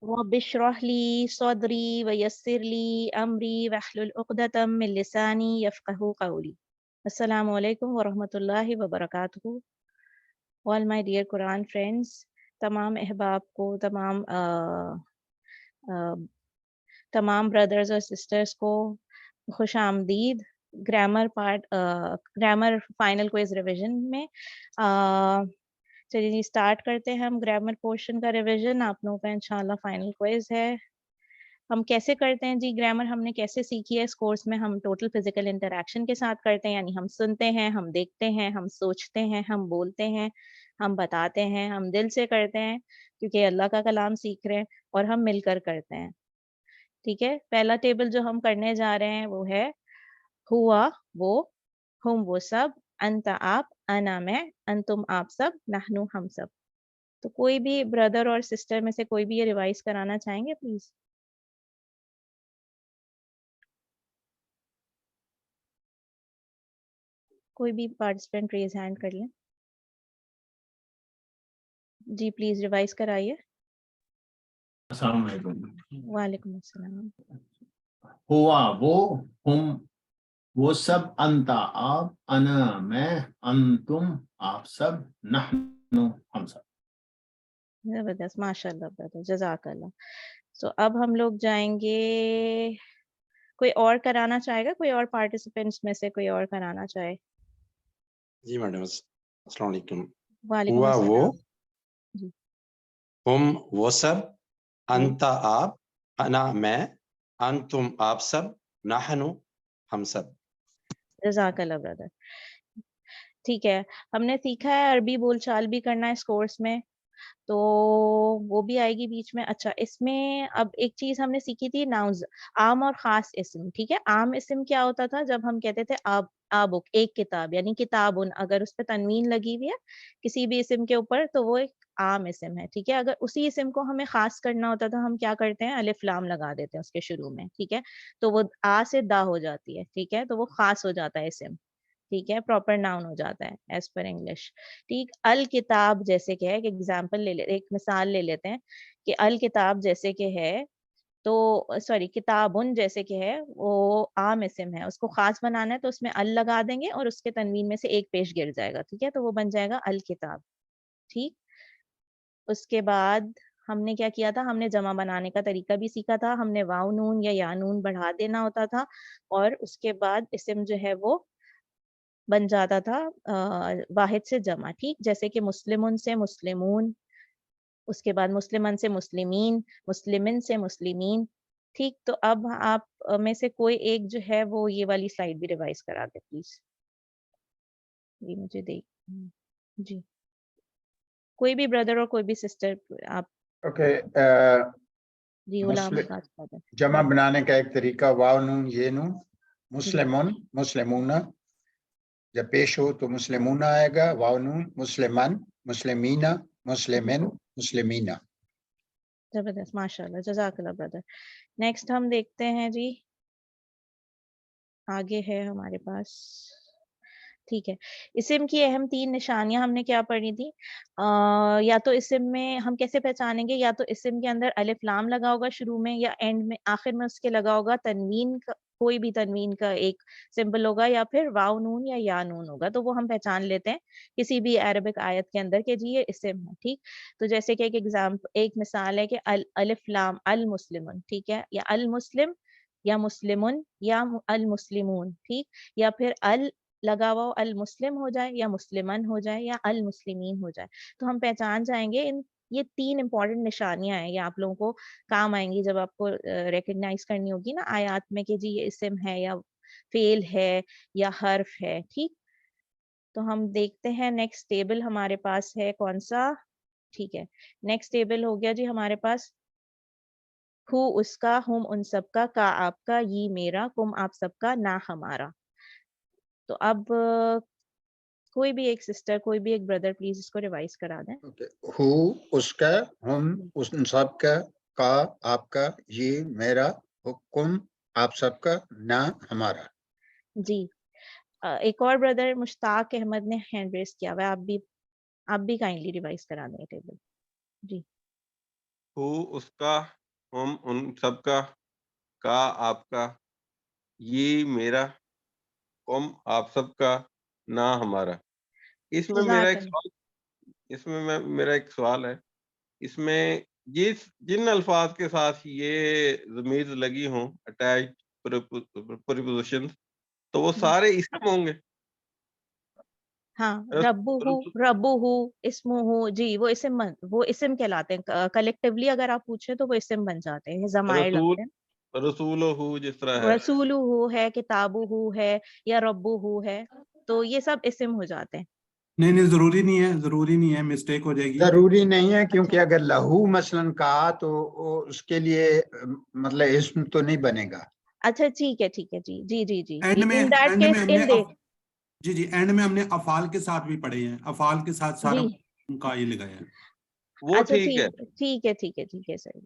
رب اشرح لي صدري ويسر لي أمري واحلل عقدة من لساني يفقهوا قولي. السلام علیکم ورحمۃ اللہ وبرکاتہ. All my dear Quran friends, تمام احباب کو، تمام بردرز اور سسٹرز کو خوش آمدید گرامر فائنل کوئز ریویژن میں. چلیے جی اسٹارٹ کرتے ہیں ہم گرامر پورشن کا ریویژن. آپ لوگوں کا انشاءاللہ فائنل کوئز ہے. ہم کیسے کرتے ہیں جی گرامر؟ ہم نے کیسے سیکھی ہے اس کورس میں؟ ہم ٹوٹل فزیکل انٹریکشن کے ساتھ کرتے ہیں، یعنی ہم سنتے ہیں، ہم دیکھتے ہیں، ہم سوچتے ہیں، ہم بولتے ہیں، ہم بتاتے ہیں، ہم دل سے کرتے ہیں کیونکہ اللہ کا کلام سیکھ رہے ہیں، اور ہم مل کر کرتے ہیں. ٹھیک ہے. پہلا ٹیبل جو ہم کرنے جا رہے ہیں وہ ہے ہوا وہ، ہم وہ سب، انت آپ، انا میں، انتم آپ سب، نحنو ہم سب. تو کوئی بھی بردر اور سسٹر میں سے کوئی بھی یہ ریوائز کرانا چاہیں گے پلیز؟ کوئی بھی پارٹیسپینٹ ریز ہینڈ کر لیں. جی پلیز ریوائز کرائیے. السلام علیکم. وعلیکم السلام. ہوا وہ، ہم وہ سب، انتا آپ، انا میں، انتم آپ سب، نحن ہم سب. زبردست، ماشاء اللہ برادر، جزاک اللہ. سو اب ہم لوگ جائیں گے. کوئی اور کرانا چاہے گا؟ کوئی اور پارٹیسپینٹس میں سے کوئی اور کرانا چاہے؟ جی میڈم السلام علیکم. وعلیکم ہوا وہ، السلام. جی ہم وہ سب، انت آپ، انا میں، انتم آپ سب، نحن ہم سب. جزاک اللہ برادر. ٹھیک ہے. ہم نے سیکھا ہے عربی بول چال بھی کرنا ہے اس کورس میں، تو وہ بھی آئے گی بیچ میں. اچھا، اس میں اب ایک چیز ہم نے سیکھی تھی، ناؤنز، عام اور خاص اسم. ٹھیک ہے. عام اسم کیا ہوتا تھا؟ جب ہم کہتے تھے آبک، ایک کتاب، یعنی کتابن، اگر اس پہ تنوین لگی ہوئی ہے کسی بھی اسم کے اوپر تو وہ ایک عام اسم ہے. ٹھیک ہے. اگر اسی اسم کو ہمیں خاص کرنا ہوتا تھا، ہم کیا کرتے ہیں؟ الف لام لگا دیتے ہیں اس کے شروع میں. ٹھیک ہے. تو وہ آ سے دا ہو جاتی ہے. ٹھیک ہے. تو وہ خاص ہو جاتا ہے اسم. ٹھیک ہے. پراپر ناؤن ہو جاتا ہے ایز پر انگلش. ٹھیک. الکتاب جیسے کہ ہے، ایک ایگزامپل لے لیتے، ایک مثال لے لیتے ہیں کہ الکتاب جیسے کہ ہے، تو سوری کتابن جیسے کہ ہے وہ عام اسم ہے، اس کو خاص بنانا ہے تو اس میں ال لگا دیں گے اور اس کے تنوین میں سے ایک پیش گر جائے گا. ٹھیک ہے. تو وہ بن جائے گا الکتاب. ٹھیک. اس کے بعد ہم نے کیا کیا تھا؟ ہم نے جمع بنانے کا طریقہ بھی سیکھا تھا. ہم نے واو نون یا نون بڑھا دینا ہوتا تھا، اور اس کے بعد اسم جو ہے وہ بن جاتا تھا واحد سے جمع. ٹھیک. جیسے کہ مسلمن سے مسلمون، اس کے بعد مسلمن سے مسلمین، مسلمن سے مسلمین. ٹھیک. تو اب آپ میں سے کوئی ایک جو ہے وہ یہ والی سلائیڈ بھی ریوائز کرا دے پلیز. یہ مجھے دیکھ جی کوئی بھی بردر اور کوئی بھی سسٹر آپ. اوکے. جی غلام عباس brother. جمع بنانے کا ایک طریقہ، واو نون یہ نون، مسلمون مسلمون، جب پیش ہو تو مسلمون آئے گا، واو نون، مسلمان مسلمینا، مسلمین مسلمینا. زبردست، ماشاء اللہ، جزاک اللہ بردر. نیکسٹ ہم دیکھتے ہیں جی، آگے ہے ہمارے پاس. ٹھیک ہے. اسم کی اہم 3 نشانیاں ہم نے کیا پڑھی تھی؟ یا تو اسم میں ہم کیسے پہچانیں گے؟ یا تو اسم کے اندر الف لام لگا ہوگا شروع میں، یا اینڈ میں آخر میں اس کے لگا ہوگا تنوین کا، کوئی بھی تنوین کا ایک سمبل ہوگا، یا پھر واو نون یا نون ہوگا. تو وہ ہم پہچان لیتے ہیں کسی بھی عربک آیت کے اندر کہ جی یہ اسم ہے. ٹھیک. تو جیسے کہ ایک مثال ہے کہ الف لام المسلمون. ٹھیک ہے. یا المسلم، یا مسلمن، یا المسلمون. ٹھیک. یا پھر لگا ہوا المسلم ہو جائے، یا مسلمن ہو جائے، یا المسلمین ہو جائے. تو ہم پہچان جائیں گے. یہ 3 امپورٹنٹ نشانیاں ہیں، یہ آپ لوگوں کو کام آئیں گی جب آپ کو ریکگنائز کرنی ہوگی نا آیات میں کہ جی یہ اسم ہے یا فعل ہے یا حرف ہے. ٹھیک. تو ہم دیکھتے ہیں نیکسٹ ٹیبل ہمارے پاس ہے کون سا. ٹھیک ہے. نیکسٹ ٹیبل ہو گیا جی ہمارے پاس، ہو اس کا، ہم ان سب کا آپ کا، یہ میرا، کم آپ سب کا، نہ ہمارا. تو اب کوئی بھی ایک سسٹر، کوئی بھی ایک بردر پلیز اس کو ریوائز کرا دیں. ہو اس کا، ہم ان سب کا آپ کا، یہ میرا، حکم آپ سب کا، نہ ہمارا. جی. ایک اور بردر مشتاق احمد نے ہینڈ ریز کیا ہوا ہے، آپ بھی کائنڈلی ریوائز کرا دیں ٹیبل. جی. ہو اس کا، ہم ان سب کا آپ کا، یہ میرا، قوم آپ سب کا، نہ ہمارا۔ اس میں میرا جزاک ایک اللہ۔ سوال میرا ایک سوال ہے، اس میں جن الفاظ کے ساتھ یہ ضمیر لگی ہوں اٹیچ پریپوزیشن، تو وہ سارے اسم ہوں گے؟ ہاں، ربو رسول ربو اسمہ، جی وہ اسم کہلاتے ہیں کلیکٹیولی، اگر آپ پوچھیں تو وہ اسم بن جاتے ہیں، ضمائر لگتے ہیں۔ رسول جس طرح ہے، رسول ہے، کتابہ ہے، یا ربہ ہے، تو یہ سب اسم ہو جاتے ہیں۔ نہیں ضروری نہیں ہے، مسٹیک ہو جائے گی۔ ضروری نہیں ہے، کیونکہ اگر لہو مثلاً کہا تو اس کے لیے مطلب اسم تو نہیں بنے گا۔ اچھا ٹھیک ہے جی جی جی جی، اینڈ میں in that case ہم نے in date، جی اینڈ میں ہم نے افعال کے ساتھ بھی پڑھے ہیں، افعال کے ساتھ سارا جی ان کا یہ لگایا ہے۔ وہ اچھا ٹھیک ہے۔ ٹھیک ہے سر۔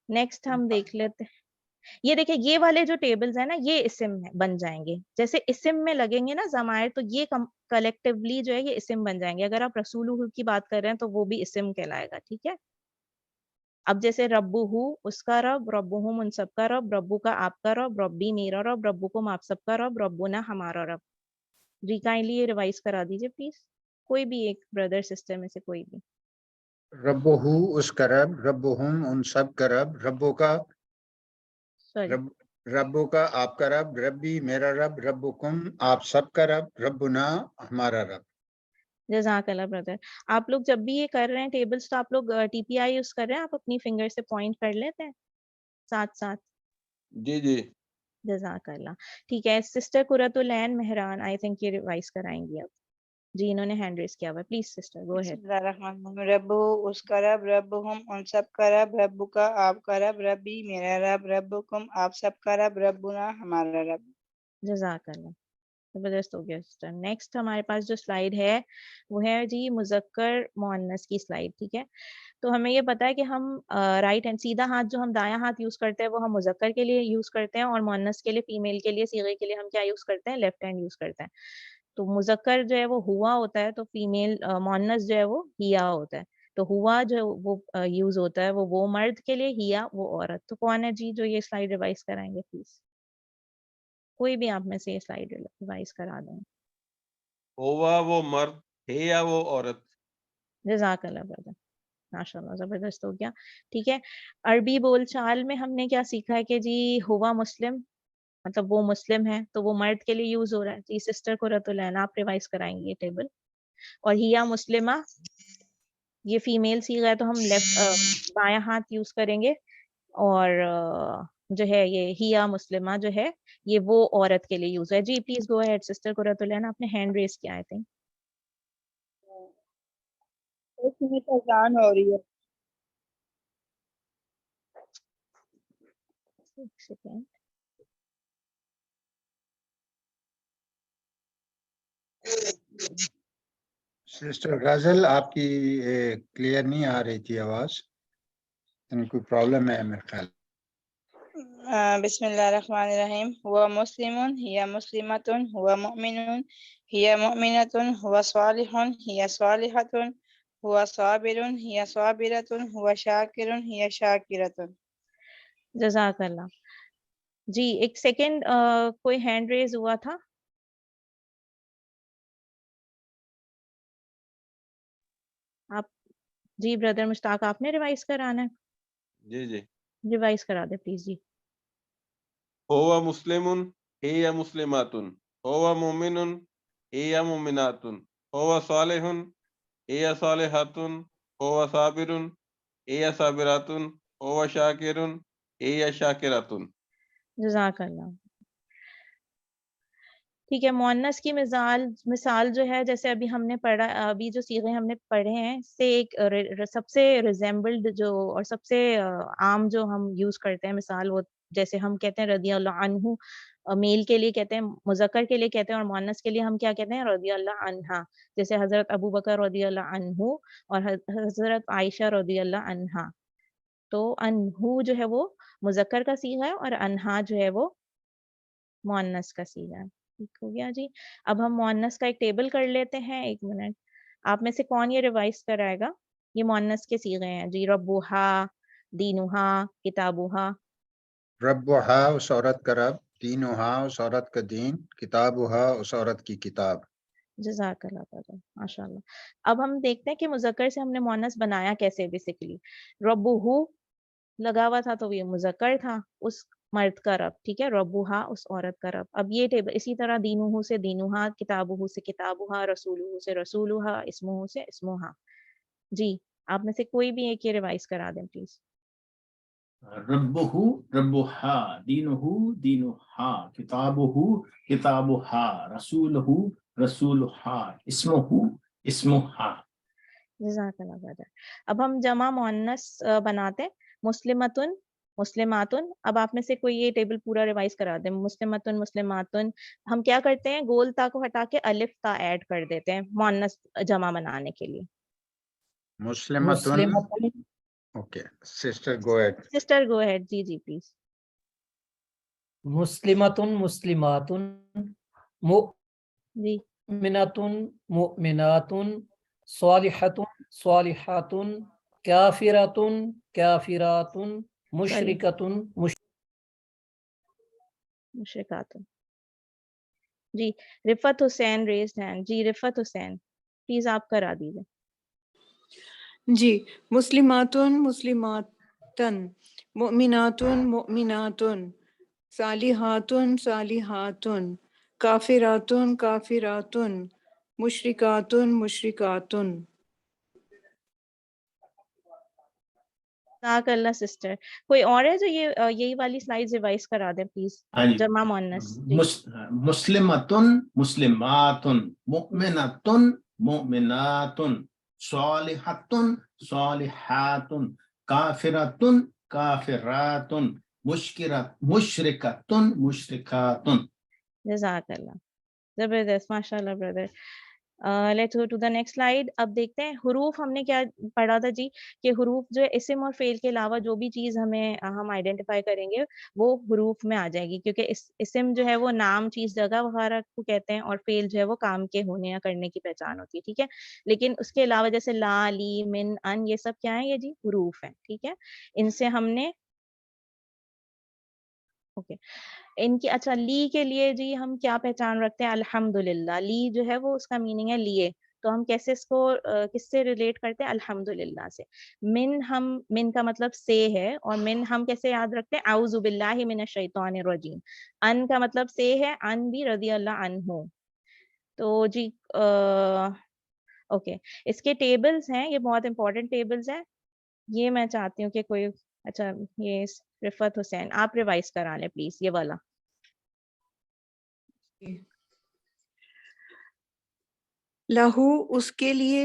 نیکسٹ ہم دیکھ لیتے ہیں، یہ دیکھیں یہ والے جو ٹیبلز ہیں نا، یہ اسم بن جائیں گے، جیسے اسم میں لگیں گے نا ضمائر، تو یہ کلیکٹیولی جو ہے یہ اسم بن جائیں گے۔ اگر آپ رسول کی بات کر رہے ہیں تو وہ بھی اسم کہلائے گا، ٹھیک ہے۔ اب جیسے ربو اس کا رب، ربہم ان سب کا رب، ربو کا آپ کا رب، ربی میرا رب، ربکم آپ سب کا رب، ربنا ہمارا رب۔ جی کائنڈلی یہ ریوائز کرا دیجیے پلیز، کوئی بھی ایک بردر سسٹر میں سے کوئی بھی۔ ربہ اس کا رب، ربہم ان سب کا رب، ربو کا سوری، ربو کا آپ کا رب، ربی میرا رب، ربکم آپ سب کا رب، ربنا ہمارا رب۔ جزاک اللہ بردر۔ آپ لوگ جب بھی یہ کر رہے ہیں ٹیبلز، تو آپ لوگ ٹی پی آئی یوز کر رہے ہیں، آپ اپنی فنگر سے پوائنٹ کر لیتے ہیں ساتھ ساتھ؟ جی جی جزاک اللہ۔ ٹھیک ہے، sister Qurratulain Mehran I think یہ ریوائز کرائیں گی اب۔ جی انہوں نے ہینڈ ریز کیا ہوا ہے، پلیز سسٹر گو بسم ہیڈ۔ اللہ الرحمن الرحیم۔ ربو اس کا رب، ربہم ان سب کا رب، ربو کا آپ کا رب، ربی میرا رب، ربکم آپ سب کا رب، ربنا ہمارا رب۔ جزاک اللہ، زبردست ہو گیا سسٹر۔ نیکسٹ ہمارے پاس جو سلائیڈ ہے وہ ہے جی مذکر مؤنث کی سلائیڈ، ٹھیک ہے۔ تو ہمیں یہ پتا ہے کہ ہم رائٹ ہینڈ سیدھا ہاتھ جو ہم دایاں ہاتھ یوز کرتے ہیں وہ ہم مذکر کے لیے یوز کرتے ہیں، اور مؤنث کے لیے فیمیل کے لیے صیغے کے لیے ہم کیا یوز کرتے ہیں؟ لیفٹ ہینڈ یوز کرتے ہیں۔ تو مذکر جو ہے وہ ہوا ہوتا ہے، تو فیمیل مؤنث جو ہے وہ ہیا ہوتا ہے۔ تو ہوا جو وہ یوز ہوتا ہے وہ مرد کے لیے، ہیا وہ عورت۔ تو کون ہے جی جو یہ سلائیڈ ریوائز کرائیں گے پلیز؟ کوئی بھی آپ میں سے یہ سلائیڈ ریوائز کرا دیں۔ ہوا وہ مرد ہے یا وہ عورت؟ جزاک اللہ برادر، ماشاء اللہ زبردست ہو گیا، ٹھیک ہے۔ عربی بول چال میں ہم نے کیا سیکھا ہے کہ جی ہوا مسلم، مطلب وہ مسلم ہے، تو وہ مرد کے لیے یوز ہو رہا ہے۔ جی سسٹر قرۃ العین آپ ریوائز کرائیں گے یہ ٹیبل۔ اور ہیا مسلمہ یہ فیمیل صیغہ ہے، تو ہم لیفٹ بایاں ہاتھ یوز کریں گے، اور جو ہے یہ ہیا مسلمہ جو ہے یہ وہ عورت کے لیے یوز ہے۔ جی پلیز گو اہیڈ سسٹر قرۃ العین، آپ نے ہینڈ ریز کیا ہے تھنک۔ ایک منٹ اذان ہو رہی ہے۔ ایک سیکنڈ، سسٹر غزل آپ کی کلیئر نہیں آ رہی تھی آواز، کوئی پرابلم ہے میرے خیال۔ بسم اللہ الرحمن الرحیم۔ ہوا مسلم ہی مسلمۃ، ہوا مؤمن ہی مؤمنۃ، ہوا صالح ہی صالحۃ، ہوا صابر ہی صابرۃ، ہوا شاکر ہی شاکرۃ۔ جزاک اللہ۔ جی ایک سیکنڈ، کوئی ہینڈ ریز ہوا تھا؟ آپ جی بردر مشتاق آپ نے ریوائز کرانا ہے؟ جی جی ریوائز کرا دے پلیز جی۔ ہوا مسلم ہے یا مسلمات، ہوا مومن ہے یا مومنات، ہوا صالح ہے یا صالحات، ہوا صابر ہے یا صابرات، ہوا شاکر ہے یا شاکرات۔ جزاک اللہ، ٹھیک ہے۔ مؤنث کی مثال جو ہے، جیسے ابھی ہم نے پڑھا، ابھی جو صیغے ہم نے پڑھے ہیں اس سے ایک سب سے ریزمبلڈ جو اور سب سے عام جو ہم یوز کرتے ہیں مثال، وہ جیسے ہم کہتے ہیں رضی اللہ عنہ، میل کے لیے کہتے ہیں، مذکر کے لیے کہتے ہیں، اور مؤنث کے لیے ہم کیا کہتے ہیں؟ رضی اللہ عنہا۔ جیسے حضرت ابو بکر رضی اللہ عنہ اور حضرت عائشہ رضی اللہ عنہا۔ تو انہو جو ہے وہ مذکر کا صیغہ ہے، اور انہا جو ہے وہ مؤنث کا صیغہ ہے۔ ٹھیک ہو گیا جی۔ اب ہم مؤنث کا ایک ٹیبل کر لیتے ہیں، ایک منٹ، آپ میں سے کون یہ ریوائز کرائے گا؟ یہ مؤنث کے صیغے ہیں جی. ربوہا، دینوہا، کتابوہا. ربہا اس عورت کا رب، دینہا اس عورت کا دین، کتابہا اس عورت کی کتاب. جزاک اللہ تعالیٰ، ماشاء اللہ. اب ہم دیکھتے ہیں کہ مذکر سے ہم نے مؤنث بنایا کیسے. بیسیکلی ربوہو لگا ہوا تھا تو یہ مذکر تھا، اس مرد کا رب. ٹھیک ہے، ربوہا اس عورت کا رب. اب یہ ٹیبل اسی طرح دینوہو سے دینوہا، کتابوہو سے کتابوہا، رسولوہو سے رسولوہا، اسموہو سے اسموہا. جی آپ میں سے کوئی بھی ایک یہ ریوائز کرا دیں پلیز. ربہ ربہا، دینہ دینہا، کتابہ کتابہا، رسولہ رسولہا، اسمہ اسمہا. جزاک اللہ خیر. اب ہم جمع مؤنث بناتے ہیں. مسلمتن، مسلماتن. اب آپ میں سے کوئی یہ ٹیبل پورا ریوائز کرا دیں. مسلمتن، مسلماتن. ہم کیا کرتے ہیں، گول تا کو ہٹا کے الف تا ایڈ کر دیتے ہیں مؤنث جمع بنانے کے لیے. مسلمتن. Okay sister go ahead. Sister go ahead. جی جی پلیز. مسلمتن مسلماتن، جی مؤمنتن مؤمناتن، صالحتن صالحاتن، کافراتن کافراتن، مشرکتن مشرکات. جی Rifat Hussain raised hand. G Rifat Hussain please آپ کرا دیجیے. جی مسلماتن مسلماتن، مؤمناتن مؤمناتن، صالحاتن صالحاتن، کافراتن کافراتن، مشرکاتن مشرکاتن. جزاک اللہ سسٹر. کوئی اور ہے جو یہی والی سلائڈ ریوائز کرا دیں پلیز. جمع مؤنث. جی مسلمتن مسلماتن، مؤمنتن مؤمناتن، صالحتن صالحاتن، کافرتن کافراتن، مشرکتن مشرکاتن. جزاک اللہ. زبردست، ماشاء اللہ brother. Let's go to the next slide. اب دیکھتے ہیں حروف. ہم نے کیا پڑھا تھا جی کہ حروف جو ہے اسم اور فعل کے علاوہ جو بھی چیز ہم آئیڈینٹیفائی کریں گے وہ حروف میں آ جائے گی، کیونکہ اسم جو ہے وہ نام، چیز، جگہ وغیرہ کو کہتے ہیں، اور فعل جو ہے وہ کام کے ہونے یا کرنے کی پہچان ہوتی ہے. ٹھیک ہے، لیکن اس کے علاوہ جیسے لا، لی، من، ان، یہ سب کیا ہیں، یہ جی حروف ہیں. ٹھیک ہے، ان سے ہم نے اوکے ان کی اچھا لی کے لیے جی ہم کیا پہچان رکھتے ہیں. الحمدللہ. لی جو ہے وہ اس کا میننگ ہے لیے، تو ہم کیسے اس کو کس سے ریلیٹ کرتے ہیں، الحمدللہ سے. من کا مطلب سے ہے، اور من ہم کیسے یاد رکھتے ہیں، اعوذ باللہ من الشیطان الرجیم. ان کا مطلب سے ہے، ان بھی رضی اللہ عنہ. تو جی اوکے اس کے ٹیبلز ہیں، یہ بہت امپورٹنٹ ٹیبلز ہیں. یہ میں چاہتی ہوں کہ کوئی اچھا یہ رفت حسین آپ ریوائز کرا لیں پلیز یہ والا. لہو اس کے لیے،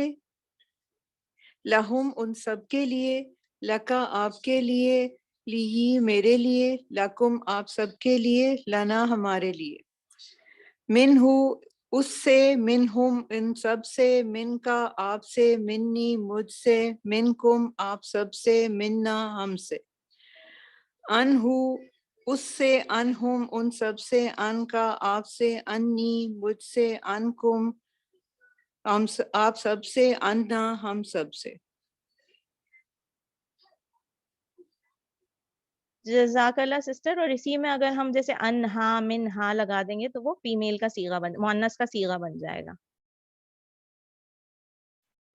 لہم ان سب کے لیے، لکا آپ کے لیے، لی میرے لیے، لکم آپ سب کے لیے، لنا ہمارے لیے. منہو اس سے، منہم ان سب سے، من کا آپ سے، منی مجھ سے، منکم آپ سب سے، منا ہم سے. انہو اس سے، انہم ان سب سے، ان کا آپ سے، انی مجھ سے، انکم آپ سب سے، انا ہم سب سے. جزاک اللہ سسٹر. اور اسی میں اگر ہم جیسے انہا منہا لگا دیں گے تو وہ فیمیل کا صیغہ مؤنث کا صیغہ بن جائے گا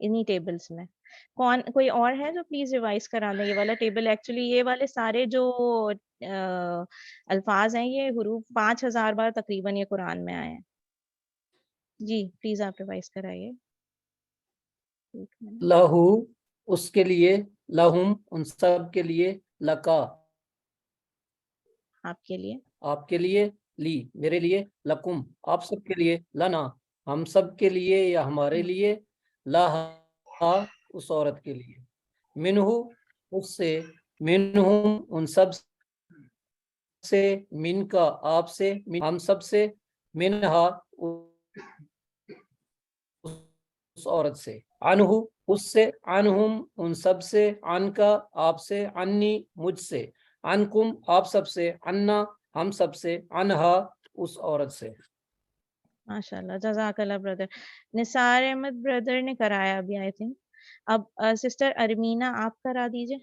انہی ٹیبلز میں. کوئی اور ہے جو پلیز ریوائز کرا دیں یہ والا ٹیبل. ایکچولی یہ والے سارے جو الفاظ ہیں یہ حروف 5000 بار تقریباً یہ قرآن میں آئے ہیں. جی پلیز آپ ریوائز کرائیے. لہو اس کے لیے، لہم ان سب کے لیے، لکا آپ کے لیے، آپ کے لیے، لی میرے لیے، لکم آپ سب کے لیے، لنا ہم سب کے لیے یا ہمارے لیے، لہا اس عورت کے لیے، منہو اس سے، منہم ان سب سے، من کا آپ سے، ہم سب سے، منہا اس عورت سے، عنہ اس سے، عنہم ان سب سے، عن کا آپ سے، عنی مجھ سے، عنکم آپ سب سے، عنا ہم سب سے، عنہا اس عورت سے. ماشاء اللہ جزاک اللہ بردر. نثار احمد بردر نے کرایا ابھی آئی تھنک. اب سسٹر ارمینا آپ کرا دیجیے.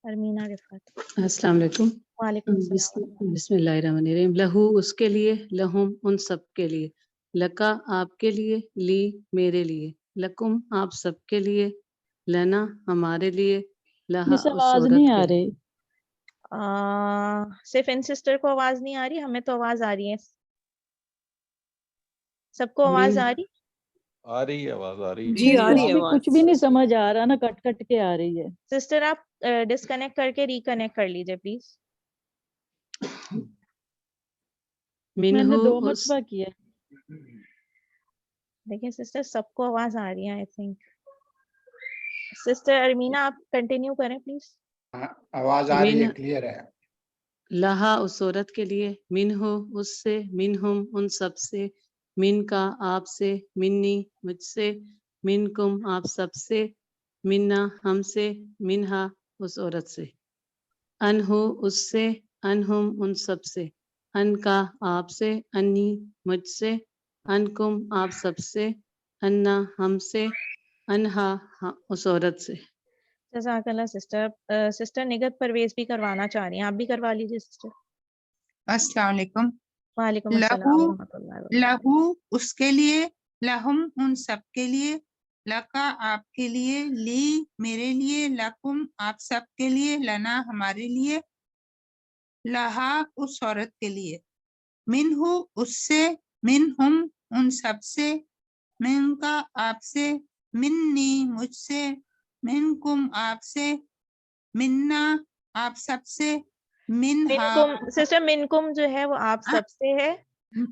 ارمینا رفعت. السلام علیکم. وعلیکم السلام. بسم اللہ الرحمن الرحیم. لہو اس کے لیے، لہم ان سب کے لیے، لکا آپ کے لیے، لی میرے لیے، لکم آپ سب کے لیے، لنا ہمارے لیے، لہا مس اس آواز عورت نہیں کے آ لیے. رہی. صرف ان سسٹر کو آواز نہیں آ رہی, ہمیں تو آواز آ رہی ہے. سب کو آواز آ رہی؟ آ رہی ہے آواز آ رہی ہے. جی آ رہی ہے کچھ بھی نہیں سمجھ آ رہا نا, کٹ کٹ کے آ رہی ہے. سسٹر آپ ڈسکنیکٹ کر کے ریکنیکٹ کر لیجیے پلیز. میں نے منہو 2 اس مرتبہ کیا. دیکھیں سسٹر سب کو آواز آ رہی ہے آئی تھنک. سسٹر ارمینا آپ کنٹینیو کریں پلیز. آواز آ رہی ہے, من کلیئر ہے. لہا اس عورت کے لیے، منہو اس سے، منہم ان سب سے، من کا آپ سے، منی مجھ سے، منکم آپ سب سے، منا ہم سے، منہا اس عورت سے، انہو اس سے، انہم ان سب سے، ان کا آپ سے، انی مجھ سے، انکم آپ سب سے، انا ہم سے، انہا اس عورت سے. جزاک اللہ سسٹر. سسٹر نگت پرویز بھی کروانا چاہ رہی ہیں, آپ بھی کروا لیجیے سسٹر. السلام علیکم. وعلیکم لہو السلام ورحمۃ اللہ وبرکاتہ. لہو اس کے لیے، لہم ان سب کے لیے، لکا آپ کے لیے، لی میرے لیے، لکم آپ سب کے لیے، لنا ہمارے لیے، لہا اس عورت کے لیے، منہو اس سے، منہم ان سب سے، من کا آپ سے، منی مجھ سے، منکم آپ سے، منا آپ سب سے، منہا منکم سسٹر, منکم جو ہے وہ آپ سب سے ہے,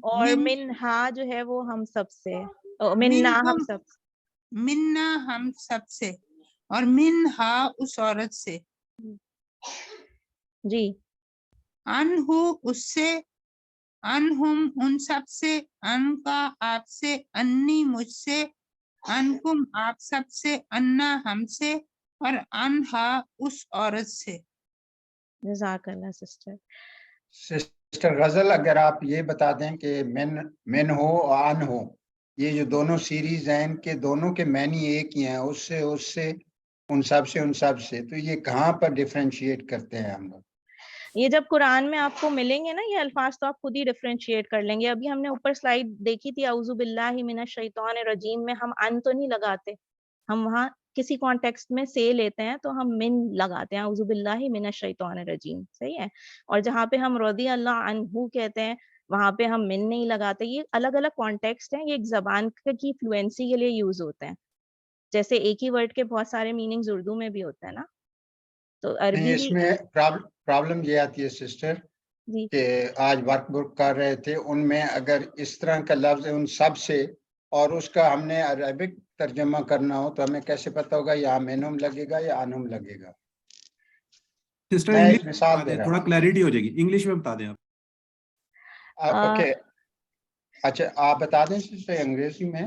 اور من منہا جو ہے وہ ہم سب سے ہے, منا ہم منکم سب سے. منا ہم سب سے، اور منہا اس عورت سے، جی. انہو اس سے، انہم ان سب سے، ان کا آپ سے، انی مجھ سے، انکم آپ سب سے، انا ہم سے، اور انہا اس عورت سے. جزاک اللہ سسٹر. سسٹر غزل, اگر آپ یہ بتا دیں کہ من ہو اور ان ہو, یہ جو دونوں سیریز ہیں ان کے دونوں کے معنی ایک ہی ہیں, اس سے ان سب سے ان سب سے, تو یہ کہاں پر ڈیفرینشیٹ کرتے ہیں ہم لوگ؟ یہ جب قرآن میں آپ کو ملیں گے نا یہ الفاظ تو آپ خود ہی ڈفرینشیٹ کر لیں گے. ابھی ہم نے اوپر سلائیڈ دیکھی تھی اعوذ باللہ من الشیطان الرجیم میں ہم ان تو نہیں لگاتے, ہم وہاں کسی کانٹیکسٹ میں سے لیتے ہیں تو ہم من لگاتے ہیں, اعوذ باللہ من الشیطان الرجیم, صحیح ہے. اور جہاں پہ ہم رضی اللہ عنہ کہتے ہیں وہاں پہ ہم من نہیں لگاتے. یہ الگ الگ کانٹیکسٹ ہیں, یہ ایک زبان کی فلوئنسی کے لیے یوز ہوتے ہیں. جیسے ایک ہی ورڈ کے بہت سارے میننگز اردو میں بھی ہوتے ہیں نا, تو نہیں, عربی اس بھی. میں پرابلم یہ آتی ہے سسٹر جی کہ آج ورک بک کر رہے تھے, ان میں اگر اس طرح کا لفظ ان سب سے اور اس کا ہم نے عربک ترجمہ کرنا ہو تو ہمیں کیسے پتہ ہوگا یہاں مینوم لگے گا یا انہم لگے گا؟ سسٹر میں ایک انگلش مثال بتا دے دیں, رہا تھوڑا ہوں. کلیئرٹی ہو جائے گی, انگلش میں بتا دیں آپ. اوکے, اچھا آپ بتا دیں سسٹر انگریزی میں,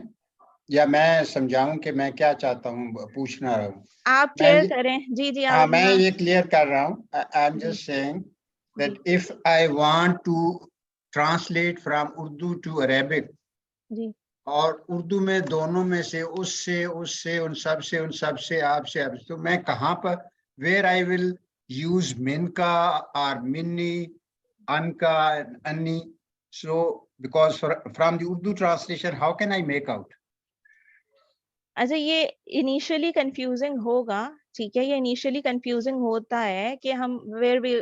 یا میں سمجھاؤں کہ میں کیا چاہتا ہوں پوچھنا رہا ہوں. آپ کلیئر کریں. جی جی ہاں, آپ. میں یہ کلیئر کر رہا ہوں. آئی ایم جی جسٹ سیئنگ جی that if I want to translate from Urdu to Arabic, جی اور اردو میں دونوں میں سے اس سے ان سب سے ان سب سے آپ سے, تو میں کہاں پر where I will use min کا اور منی, ان کا, انی. So because from the Urdu translation how can I make out? اچھا, یہ انیشلی کنفیوزنگ ہوگا, ٹھیک ہے, یہ انیشلی کنفیوزنگ ہوتا ہے کہ ہم where we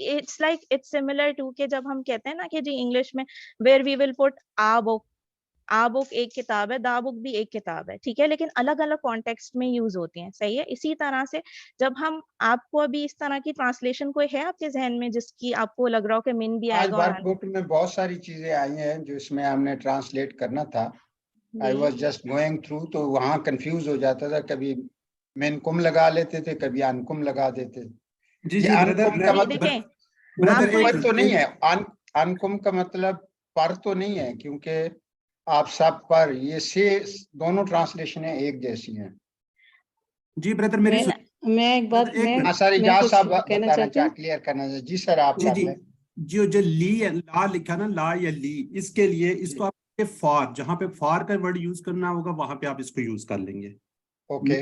it's like it's similar to کہ جب ہم کہتے ہیں نا کہ جی انگلش میں ویئر وی ول پٹ آ بک ایک کتاب ہے, دا بک بھی ایک کتاب ہے, ٹھیک ہے, لیکن الگ الگ کانٹیکسٹ میں یوز ہوتی ہیں, صحیح ہے. اسی طرح سے جب ہم, آپ کو ابھی اس طرح کی ٹرانسلیشن کوئی ہے آپ کے ذہن میں جس کی آپ کو لگ رہا ہو کہ من بھی آئے آج گا ورک اور بک میں بہت ساری چیزیں آئی ہیں جو اس میں ہم نے ٹرانسلیٹ کرنا تھا. I was just going through, تو وہاں کنفیوز ہو جاتا تھا, کبھی من کم لگا لیتے تھے, کبھی ان کم لگا دیتے. جی یہ جی ان کم کا مطلب پر تو نہیں ہے, ان کم کا مطلب پر تو نہیں ہے, کیونکہ آپ سب پر, یہ سے دونوں ٹرانسلیشنیں ایک جیسی ہیں. جی بردر میری میں ایک بات ساری میں جہاز کچھ صاحب کہنا بتانا چاہتی ہوں. کلیئر کرنا چاہیے. جی سر آپ کر لیں. جو لی لا لکھا نا, لا یا لی, اس کے لیے اس کو آپ فار, جہاں پہ فار کا ورڈ یوز کرنا ہوگا وہاں پہ آپ اس کو یوز کر لیں گے. اوکے,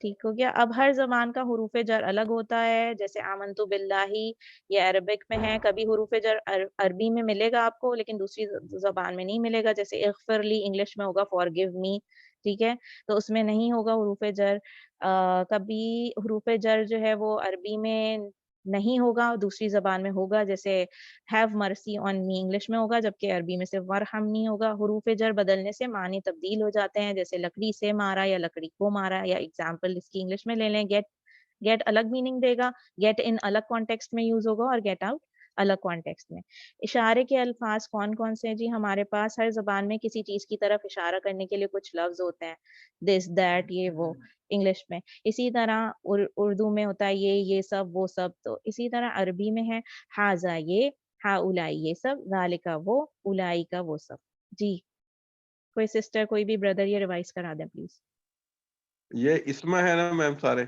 ٹھیک ہو گیا. اب ہر زبان کا حروف جر الگ ہوتا ہے. جیسے آمنتو باللہ یہ عربک میں ہے, کبھی حروف جر عربی میں ملے گا آپ کو لیکن دوسری زبان میں نہیں ملے گا. جیسے اغفر لی انگلش میں ہوگا فار گیو می, ٹھیک ہے, تو اس میں نہیں ہوگا حروف جر. کبھی حروف جر جو ہے وہ عربی میں نہیں ہوگا, دوسری زبان میں ہوگا. جیسے ہیو مرسی آن می انگلش میں ہوگا جبکہ عربی میں صرف ورحم نہیں ہوگا. حروف جر بدلنے سے معنی تبدیل ہو جاتے ہیں. جیسے لکڑی سے مارا یا لکڑی کو مارا, یا ایگزامپل اس کی انگلش میں لے لیں, گیٹ الگ meaning they God, get in الگ کانٹیکسٹ میں یوز ہوگا اور گیٹ آؤٹ الگ کانٹیکسٹ میں. اشارے کے الفاظ کون کون سے ہیں جی؟ ہمارے پاس ہر زبان میں کسی چیز کی طرف اشارہ کرنے کے لیے کچھ لفظ ہوتے ہیں, دس دیٹ یہ وہ انگلش میں. اسی طرح اردو میں ہوتا ہے یہ سب وہ سب. تو اسی طرح عربی میں ہے ہاذا یہ, ہا اولائی یہ سب, ذالکا وہ, اولائی کا وہ سب. جی کوئی سسٹر کوئی بھی بردر یہ ریوائز کرا دیں پلیز. یہ اسما ہے نا میم سارے,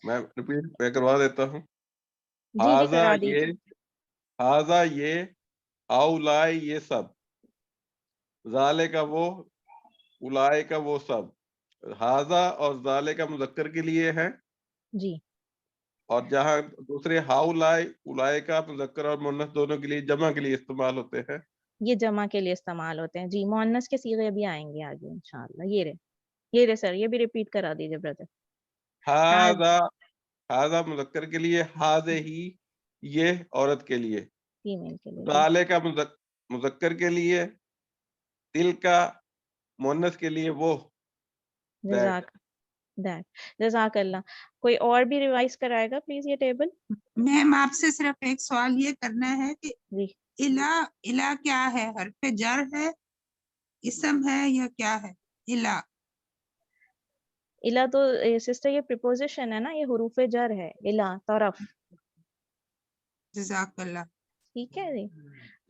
میں ریپیٹ میں کروا دیتا ہوں. جی جی کرا دیجیے. ہاذا یہ, اولائے یہ سب, ذالے کا وہ, اولائے کا وہ سب. ہاذا اور ذالے کا مذکر کے لیے ہے جی, اور جہاں دوسرے ہاؤلائے اولائے کا مذکر اور مؤنث دونوں کے لیے جمع کے لیے استعمال ہوتے ہیں. یہ جمع کے لیے استعمال ہوتے ہیں. جی مؤنث کے صیغے بھی آئیں گے آگے انشاءاللہ. یہ رہے سر, یہ بھی ریپیٹ کرا دیجیے بردر. ہاذا مذکر کے لیے, ہاذے ہی یہ عورت کے لیے, فیمیل کے لیے. ذالے کا مذکر کے لیے, تل کا مؤنث کے لیے وہ. جزاک اللہ. کوئی اور بھی ریوائز کرائے گا پلیز یہ ٹیبل؟ میم آپ سے صرف ایک سوال یہ کرنا ہے کہ جی الہ کیا ہے؟ حرف جر ہے, اسم ہے یا کیا ہے الہ؟ الہ تو سسٹر یہ پریپوزیشن ہے نا, یہ حروف جر ہے. الہ طرف. جزاک اللہ. ٹھیک ہے جی.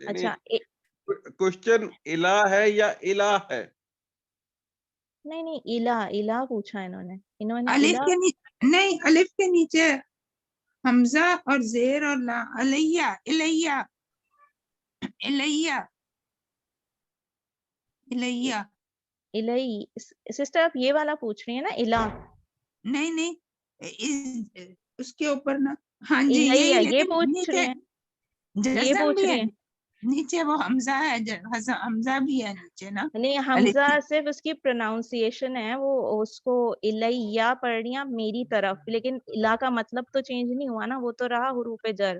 اچھا کوشچن الہ ہے یا الہ ہے؟ نہیں الہ پوچھا انہوں نے الف کے نہیں, الف کے نیچے حمزہ اور زیر اور لا. الیہ الیہ الیہ الیہ الہی. سسٹر آپ یہ والا پوچھ رہی ہیں نا الہ؟ نہیں اس کے اوپر نا. ہاں جی الہی یہی, یہ لیکن پوچھ رہی نیچے ہیں, یہ جزم پوچھ بھی رہی ہے, ہیں. نیچے وہ حمزہ ہے, حمزہ بھی ہے نیچے نا. نہیں حمزہ صرف اس کی پروناؤنسیشن ہے, وہ اس کو الیہ پڑھ رہی ہیں میری طرف, لیکن الہ کا مطلب تو چینج نہیں ہوا نا, وہ تو رہا حروف جر.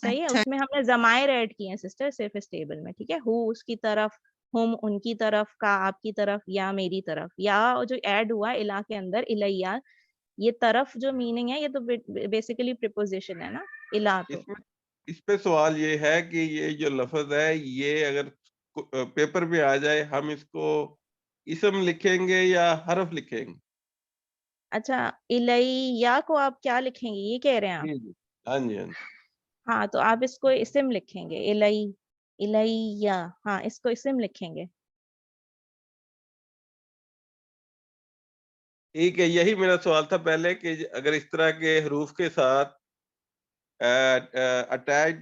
صحیح ہے, اس میں ہم نے ضمائر ایڈ کیے ہیں سسٹر صرف اس ٹیبل میں. ٹھیک ہے, ہو اس کی طرف, ہم ان کی طرف, کا آپ کی طرف, یا میری طرف. یا جو ایڈ ہوا الہ کے اندر الیہ, یہ طرف جو میننگ ہے یہ تو بیسیکلی پریپوزیشن ہے نا الہ. تو اس پہ سوال یہ ہے کہ یہ جو لفظ ہے یہ اگر پیپر پہ آ جائے ہم اس کو اسم لکھیں گے یا حرف لکھیں گے؟ اچھا الیہ کو آپ کیا لکھیں گے یہ کہہ رہے ہیں آپ؟ ہاں جی ہاں تو آپ اس کو اسم لکھیں گے, الیہ. ہاں اس کو اسم لکھیں گے. ٹھیک ہے, یہی میرا سوال تھا پہلے کہ اگر اس طرح کے حروف کے ساتھ اٹیچ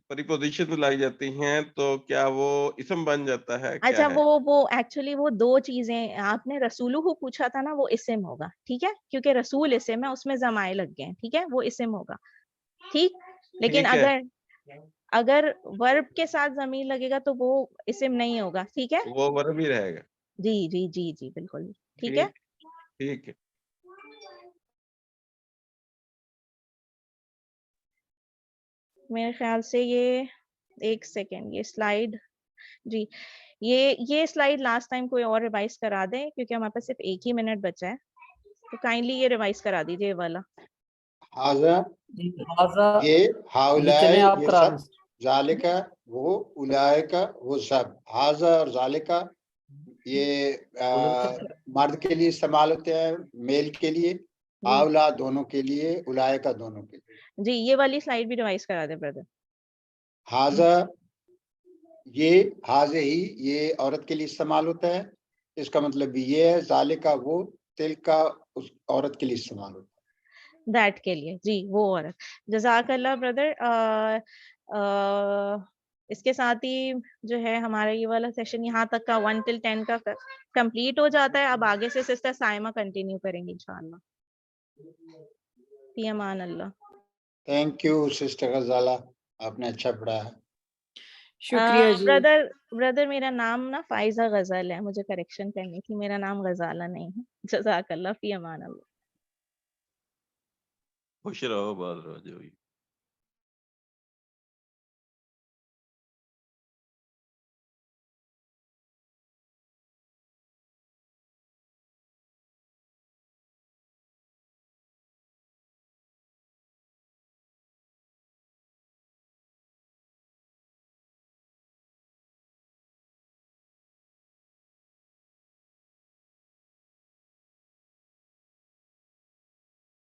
پریپوزیشن لائی جاتی ہیں تو کیا وہ اسم بن جاتا ہے؟ اچھا وہ ایکچولی وہ دو چیزیں, آپ نے رسولو کو پوچھا تھا نا, وہ اسم ہوگا. ٹھیک ہے, کیونکہ رسول اسم ہے, اس میں ضمائر لگ گئے ہیں. ٹھیک ہے, وہ اسم ہوگا. ٹھیک, لیکن اگر ورب کے ساتھ ضمیر لگے گا تو وہ اسم نہیں ہوگا. ٹھیک ہے, وہ ورب ہی رہے گا. جی جی جی جی بالکل. ٹھیک ہے, ٹھیک ہے. میرے خیال سے یہ ایک سیکنڈ, یہ سلائیڈ, جی یہ سلائیڈ لاسٹ ٹائم کوئی اور ریوائز کرا دیں کیونکہ ہمارے پاس صرف 1 ہی منٹ بچا ہے, تو کائنڈلی یہ ریوائز کرا دیجیے یہ والا. یہ ہاؤلائے یہ سب, ذالکا وہ, اولائکا وہ سب. ہاذا اور ذالکا یہ مرد کے لیے استعمال ہوتے ہیں, میل کے لیے. ہاؤلا دونوں کے لیے, اولائکا دونوں کے لیے. جی یہ والی سلائیڈ بھی ریوائز کرا دیں بردر. ہاذا یہ, ہاذے ہی یہ عورت کے لیے استعمال ہوتا ہے, اس کا مطلب یہ ہے. ذالکا وہ, تل کا اس عورت کے لیے استعمال ہوتا ہے, دیٹ کے لیے. جی وہ عورت. جزاک اللہ بردر. اس کے ساتھ ہی جو ہے ہمارا یہ والا سیشن یہاں تک کا 1 till 10 کا کمپلیٹ ہو جاتا ہے. اب آگے سے سسٹر سائمہ کنٹینیو کریں گے انشاءاللہ. فی Aman Ullah. Thank you sister Ghazala, آپ نے اچھا پڑھایا. شکریہ جی. بردر میرا نام نا فائزہ غزل ہے، مجھے کریکشن کرنی تھی، میرا نام غزالہ نہیں ہے. جزاک اللہ. فی امان اللہ. خوش رہو، بات رہو جو.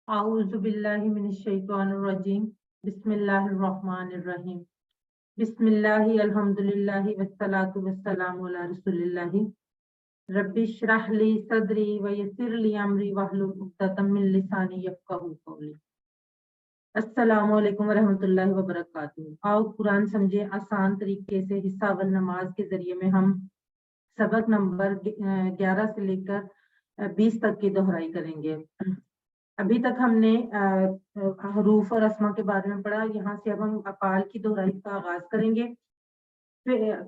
اعوذ باللہ من الشیطان الرجیم. بسم اللہ الرحمن الرحیم. بسم اللہ الحمدللہ والصلاة والسلام علی رسول اللہ. رب اشرح لی صدری ویسر لی امری واحلل عقدۃ من لسانی یفقہوا قولی. السلام علیکم ورحمۃ اللہ وبرکاتہ. آؤ قرآن سمجھے آسان طریقے سے حصہ اول نماز کے ذریعے میں ہم سبق نمبر 11 سے لے کر 20 تک کی دہرائی کریں گے. ابھی تک ہم نے حروف اور اسما کے بارے میں پڑھا. یہاں سے اب ہم افعال کی دہرائی کا آغاز کریں گے.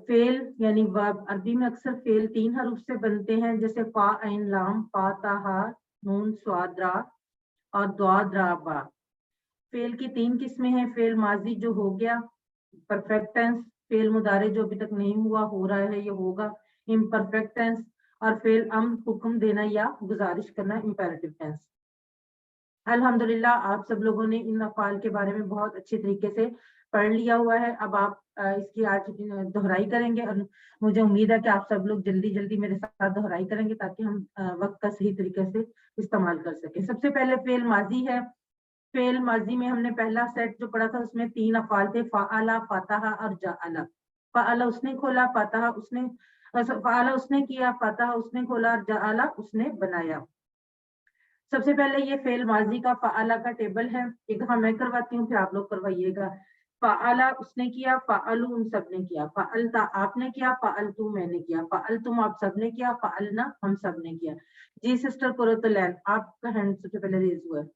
فعل یعنی ورب، عربی میں اکثر فعل 3 حروف سے بنتے ہیں، جیسے فا عین لام، فا تا ہا، نون صاد را اور ضاد را با. فعل کی 3 قسمیں ہیں. فعل ماضی جو ہو گیا، پرفیکٹ ٹینس. فعل مضارع جو ابھی تک نہیں ہوا، ہو رہا ہے یا ہوگا، امپرفیکٹ ٹینس. اور فعل امر، حکم دینا یا گزارش کرنا، امپیریٹو ٹینس. الحمدللہ آپ سب لوگوں نے ان افعال کے بارے میں بہت اچھے طریقے سے پڑھ لیا ہوا ہے. اب آپ اس کی آج دہرائی کریں گے، اور مجھے امید ہے کہ آپ سب لوگ جلدی جلدی میرے ساتھ دہرائی کریں گے تاکہ ہم وقت کا صحیح طریقے سے استعمال کر سکیں. سب سے پہلے فعل ماضی ہے. فعل ماضی میں ہم نے پہلا سیٹ جو پڑھا تھا اس میں 3 افعال تھے، فعل، فتح اور جعل. فعل اس نے کھولا، فتح اس نے، فعل اس نے کیا، فتح اس نے کھولا، اور جعل اس نے بنایا. سب سے پہلے یہ فعل ماضی کا فعل کا ٹیبل ہے. ایک دفعہ میں کرواتی ہوں، پھر آپ لوگ کروائیے گا. فعل اس نے کیا، فعلوا ان سب نے کیا، فعلتا آپ نے کیا، فعلتو میں نے کیا، فعلتم آپ سب نے کیا، فعلنا ہم سب نے کیا. جی سسٹر قرۃ العین، آپ کا ہینڈ سب سے پہلے ریز ہوا ہے.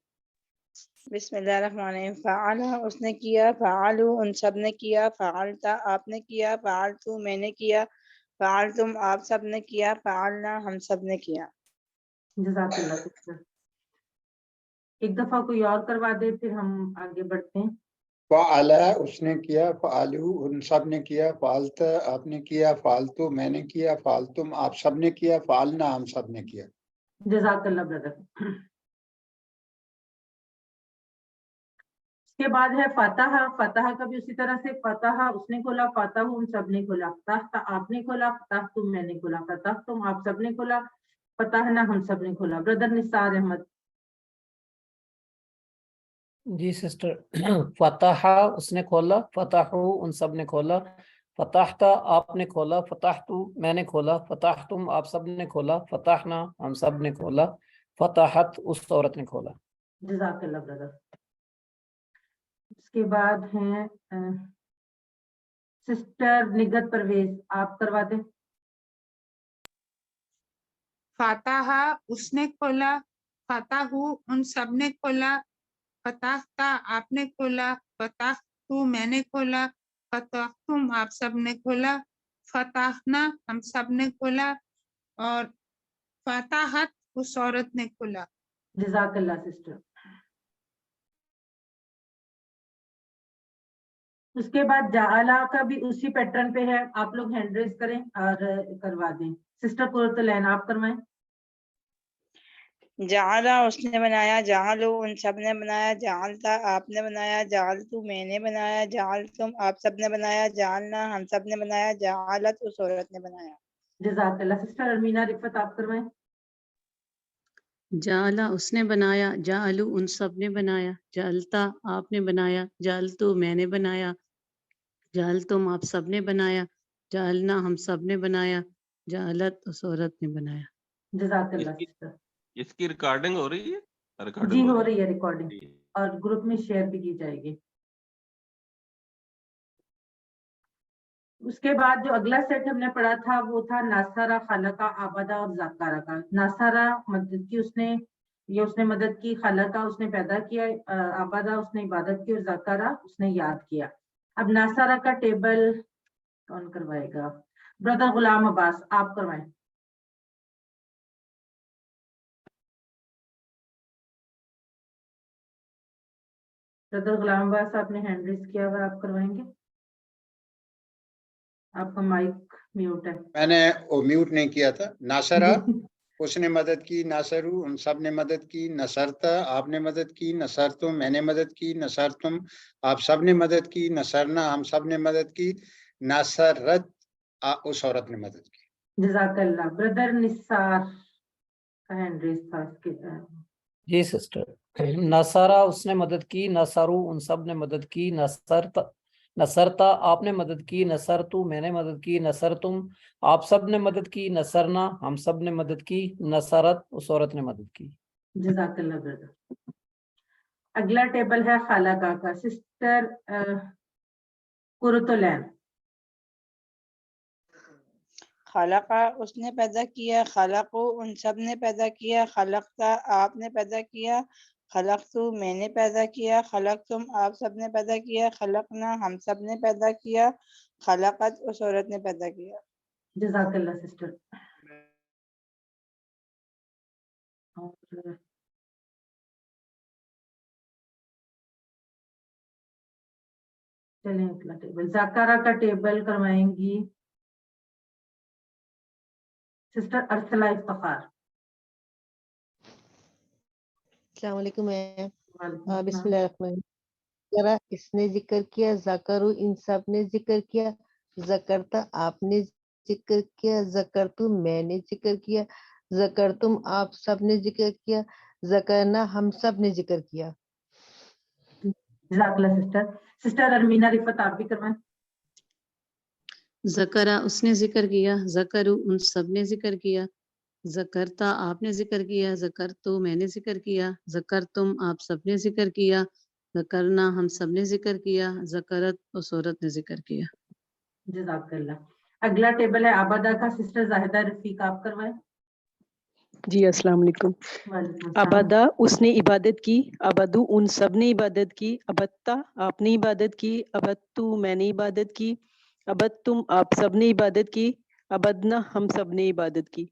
بسم اللہ الرحمن الرحیم. فعل اس نے کیا، فعلوا ان سب نے کیا، فعلتا آپ نے کیا، فعلتو میں نے کیا، فعلتم آپ سب نے کیا، فعلنا ہم سب نے کیا. جزاک اللہ سسٹر. ایک دفعہ کوئی اور کروا دے پھر ہم آگے بڑھتے ہیں. فعل اس نے کیا، فعلو ان سب نے کیا، فعلت آپ نے کیا، فعلتو میں نے کیا، فعلتم آپ سب نے کیا، فعلنا ہم سب نے کیا. جزاک اللہ بردر. اس کے بعد ہے فتح. فتح کا بھی اسی طرح سے، فتح اس نے کھولا، فتح ان سب نے کھولا، فتح آپ نے کھولا، فتح تم میں نے کھولا، فتح تم آپ سب نے کھولا، فتحنا ہم سب نے کھولا. بردر نثار احمد. جی سسٹر. فتح اس نے کھولا، فتحو ان سب نے کھولا، فتحتا آپ نے کھولا، فتحتو میں نے کھولا، فتحتم آپ سب نے کھولا، فتحنا ہم سب نے کھولا، فتحت اس عورت نے کھولا. جزاک اللہ بردر. اس کے بعد ہیں سسٹر نگت پرویز، آپ کروا دیں. فاتح اس نے کھولا، فتحو ان سب نے کھولا، فتحتا آپ نے کھولا، فتحتو میں نے کھولا، فتحتم آپ سب نے کھولا، فتحنا ہم سب نے کھولا، اور فتحت اس عورت نے کھولا. جزاک اللہ سسٹر. اس کے بعد جعلا کا بھی اسی پیٹرن پہ ہے. آپ لوگ ہینڈ ریز کریں اور کروا دیں. سسٹر قرۃ العین آپ کروائیں. جعلا اس نے بنایا، جعلو ان سب نے بنایا، جعلتا آپ نے بنایا، جعلتو میں نے بنایا، جعلتم آپ سب نے بنایا، جعلنا ہم سب نے بنایا، جعلت اس عورت نے بنایا. جزاک اللہ. سسٹر ارمینا رفت آپ کروائیں. جعلا اس نے بنایا، جعلو ان سب نے بنایا، جعلتا آپ نے بنایا، جعلتو میں نے بنایا، جعلتم آپ سب نے بنایا، جعلنا ہم سب نے بنایا، جعلت اس عورت نے بنایا. جزاک اللہ سسٹر. اس کی ریکارڈنگ ہو رہی ہے؟ جی ہو رہی ہے ریکارڈنگ، اور گروپ میں شیئر بھی کی جائے گی. اس کے بعد جو اگلا سیٹ ہم نے پڑھا تھا وہ تھا ناصرہ، خلقہ، آبادہ اور ذکارہ کا. ناصرہ مدد کی اس نے مدد کی، خلقہ اس نے پیدا کیا، آبادہ اس نے عبادت کی، اور ذکارہ اس نے یاد کیا. اب ناصرہ کا ٹیبل کون کروائے گا؟ بردر غلام عباس آپ کروائیں. بردر غلام عباس آپ نے ہینڈ ریز کیا ہوا، آپ کروائیں گے؟ آپ کا مائک میوٹ ہے. میں نے وہ میوٹ نہیں کیا تھا. ناصرہ اس نے مدد کی، ناصرو ان سب نے مدد کی، نصرتا آپ نے مدد کی، نصرتم میں نے مدد کی، نصرتم آپ سب نے مدد کی، نصرنا ہم سب نے مدد کی، نصرت اس عورت نے مدد کی. جزاک اللہ. بردر نثار کا ہینڈ ریز تھا اس کے. جی سسٹر. نصارہ اس نے مدد کی، نصرو ان سب نے مدد کی، نصرتا آپ نے مدد کی، نصرتو میں نے مدد کی، نصرتم آپ سب نے مدد کی، نصرنا ہم سب نے مدد کی، نصرت اس عورت نے مدد کی. جزاک اللہ بردر. اگلا ٹیبل ہے خالقہ کا. سسٹر قرۃ. خلقہ اس نے پیدا کیا، خلقو ان سب نے پیدا کیا، خلقتا آپ نے پیدا کیا، خلقتو میں نے پیدا کیا، خلقتم آپ سب نے پیدا کیا، خلقنا ہم سب نے پیدا کیا، خلقت اس عورت نے پیدا کیا. جزاک اللہ سسٹر. چلیں اگلا ٹیبل ذکارہ کا ٹیبل کروائیں گی سسٹر ارسلہ افتخار. السلام علیکم میم. بسم اللہ الرحمن الرحیم. ذرا اس نے ذکر کیا، ذکرو ان سب نے ذکر کیا، ذکرتا آپ نے ذکر کیا، ذکرتو میں نے ذکر کیا، ذکرتم آپ سب نے ذکر کیا، ذکرنا ہم سب نے ذکر کیا. جزاک اللہ سسٹر. سسٹر ارمینہ رفت آپ بھی کروائیں. ذکرہ اس نے ذکر کیا، ذکرو ان سب نے ذکر کیا، ذکرتا آپ نے ذکر کیا، ذکرتو میں نے ذکر کیا، ذکرتم آپ سب نے ذکر کیا، ذکرنا ہم سب نے ذکر کیا، ذکرت اس عورت نے ذکر کیا. جزاک اللہ. اگلا ٹیبل ہے آبادہ کا. سسٹر زاہدہ رفیق آپ کروائیں. جی السلام علیکم. وعلیکم السلام. عبادہ اس نے عبادت کی، عبدو ان سب نے عبادت کی، عبدتا آپ نے عبادت کی، عبدتو میں نے عبادت کی، عبدتم آپ سب نے عبادت کی، عبدنا ہم سب نے عبادت کی،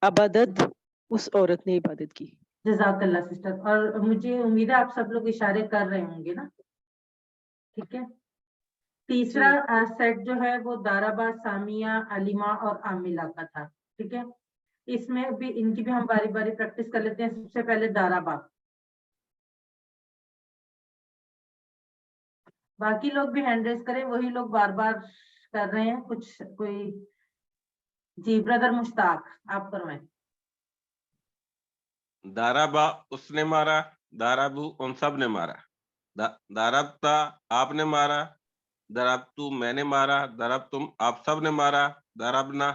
عبادت اس عورت نے عبادت کی. جزاک اللہ سسٹر. اور مجھے امید ہے آپ سب لوگ اشارے کر رہے ہوں گے نا. ٹھیک ہے. تیسرا سیٹ جو ہے وہ دارابا، سامیہ، علیمہ اور عاملہ کا تھا. ٹھیک ہے. اس میں بھی ان کی بھی ہم باری باری پریکٹس کر لیتے ہیں. سب سے پہلے دارابا. باقی لوگ بھی ہینڈ ریز کریں، وہی لوگ بار بار کر رہے ہیں کچھ کوئی. جی بردر مشتاق آپ کروائیں. دارابا اس نے مارا، دارابو ان سب نے مارا، داربتا آپ نے مارا، دربتو میں نے مارا، دربتم آپ سب نے مارا، دربنا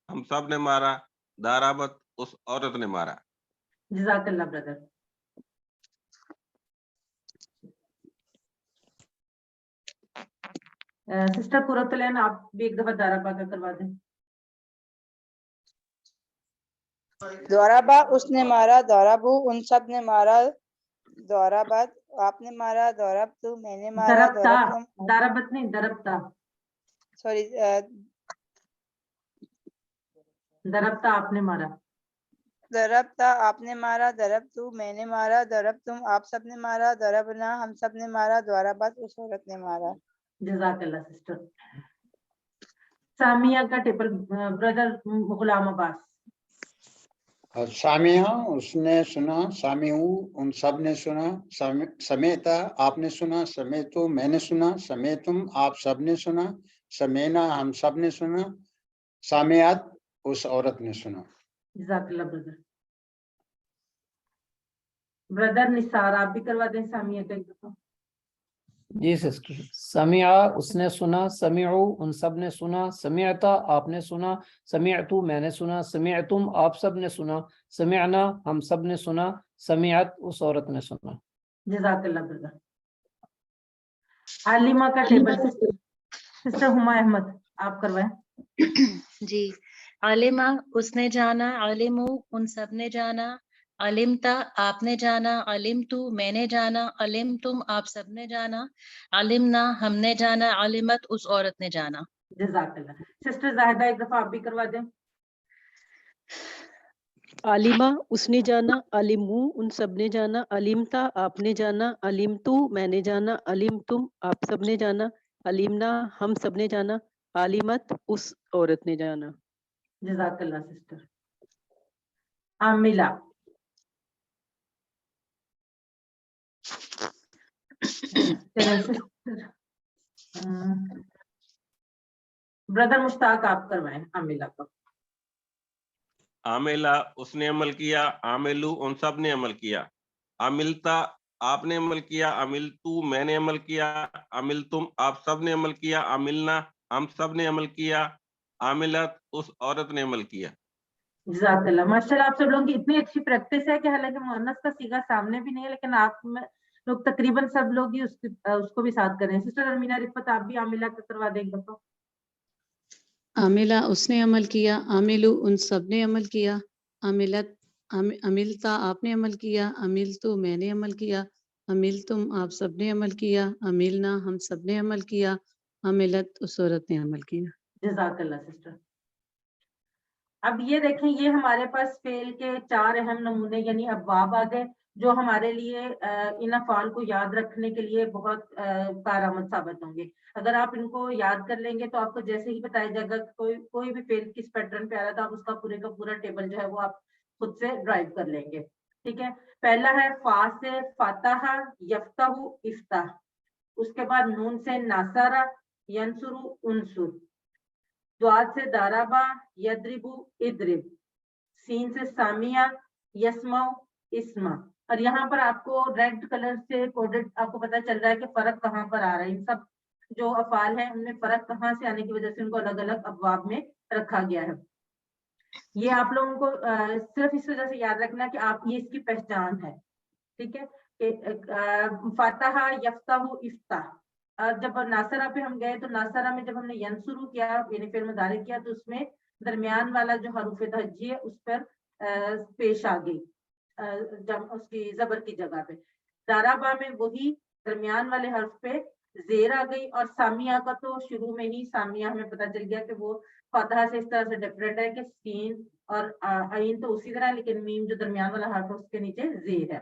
ہم سب نے مارا، دارابت اس عورت نے مارا. جزاک اللہ بردر. سسٹر قرۃ العین آپ بھی ایک دفعہ دارابا کا کروا دیں. دورابا اس نے مارا، دورابو ان سب نے مارا، دورابت آپ نے مارا، دوربتو میں نے مارا، دربتا، دوربتم داربت نہیں دربتا. سوری دربتا آپ نے مارا. دربتا آپ نے مارا، دربتو میں نے مارا، دربتم آپ سب نے مارا، دربنا ہم سب نے مارا، دورابت اس عورت نے مارا. جزاک اللہ سسٹر. سامیہ کا ٹیبل بردر غلام عباس. سامیہ اس نے سنا، سامیعو ان سب نے سنا، سمیتا آپ نے سنا، سمیتو میں نے سنا، سمیتم آپ سب نے سنا، سمینا ہم سب نے سنا، سامیات اس عورت نے سنا. جزاک اللہ بردر. بردر نثار آپ بھی کروا دیں سامیہ کا ایک دفعہ. جی سسٹر. سمعا اس نے سنا، سمعو ان سب نے سنا، سمعتا آپ نے سنا، سمعتو میں نے سنا، سمعتم آپ سب نے سنا، سمعنا ہم سب نے سنا، سمعت اس عورت نے سنا. جزاک اللہ بردر. عالمہ کا ٹیبل سسٹر ہما احمد. آپ کروائیں. جی. عالمہ اس نے جانا, علمو ان سب نے جانا, علمتا آپ نے جانا, علمتو میں نے جانا, علمتم آپ سب نے جانا, علمنا ہم نے جانا, علمت اس عورت نے جانا. جزاک اللہ. سسٹر زاہدہ ایک دفعہ آپ بھی کروا دیں. عالمہ اس نے جانا, علمو ان سب نے جانا, علمتا آپ نے جانا, علمتو میں نے جانا, علمتم آپ سب نے جانا, علمنا ہم سب نے جانا, عالمت اس عورت نے جانا. جزاک اللہ سسٹر. عاملہ. بردر مشتاق آپ کروائیں عاملہ کو. عاملہ اس نے عمل کیا, عاملو ان سب نے عمل کیا, عملتا آپ نے عمل کیا, عملتو میں نے عمل کیا, عملتم آپ سب نے عمل کیا, عملنا ہم سب نے عمل کیا, عاملت اس عورت نے عمل کیا. جزاک اللہ. ماشاءاللہ آپ سب لوگوں کی اتنی اچھی پریکٹس ہے کہ حالانکہ مؤنث کا صیغہ سامنے بھی نہیں ہے لیکن آپ لوگ تقریباً سب لوگ ہی اس کو بھی ساتھ کر رہے ہیں. سسٹر ارمینا رفت آپ بھی عاملہ کا کروا دیں گے. تو عاملہ اس نے عمل کیا, عاملو ان سب نے عمل کیا, عاملت عملتا آپ نے عمل کیا, عملتو میں نے عمل کیا, عملتم آپ سب نے عمل کیا, عملنا ہم سب نے عمل کیا, عملت اس عورت نے عمل کیا. جزاک اللہ سسٹر. اب یہ دیکھیں یہ ہمارے پاس فعل کے 4 اہم نمونے یعنی ابواب آ گئے جو ہمارے لیے ان افعال کو یاد رکھنے کے لیے بہت کارآمد ثابت ہوں گے. اگر آپ ان کو یاد کر لیں گے تو آپ کو جیسے ہی بتایا جائے گا کوئی بھی فعل کس پیٹرن پہ آ رہا تھا آپ اس کا پورا ٹیبل جو ہے وہ آپ خود سے ڈرائیو کر لیں گے. ٹھیک ہے. پہلا ہے فا سے فاتح یفتح افتح, اس کے بعد نون سے ناصرہ ینصر انصر, دعات سے دارابا یدربو ادرب, سین سے سامیہ یسمع اسما. اور یہاں پر آپ کو ریڈ کلر سے کوڈڈ آپ کو پتہ چل رہا ہے کہ فرق کہاں پر آ رہا ہے. ان سب جو افعال ہیں ان میں فرق کہاں سے آنے کی وجہ سے ان کو الگ الگ ابواب میں رکھا گیا ہے. یہ آپ لوگوں کو صرف اس وجہ سے یاد رکھنا کہ آپ یہ اس کی پہچان ہے. ٹھیک ہے. فاتح یفتح افتح. جب ناصرہ پہ ہم گئے تو ناصرہ میں جب ہم نے ینصرو کیا یعنی فعل مضارع کیا تو اس میں درمیان والا جو حروف تہجی ہے اس پر پیش آ گئی اس کی زبر کی جگہ پہ. دارابا میں وہی درمیان والے حرف پہ زیر آ گئی. اور سامیہ کا تو شروع میں ہی سامیہ ہمیں پتہ چل گیا کہ وہ فاتحہ سے اس طرح سے ڈفرینٹ ہے کہ سین اور عین تو اسی طرح لیکن میم جو درمیان والا حرف ہے اس کے نیچے زیر ہے.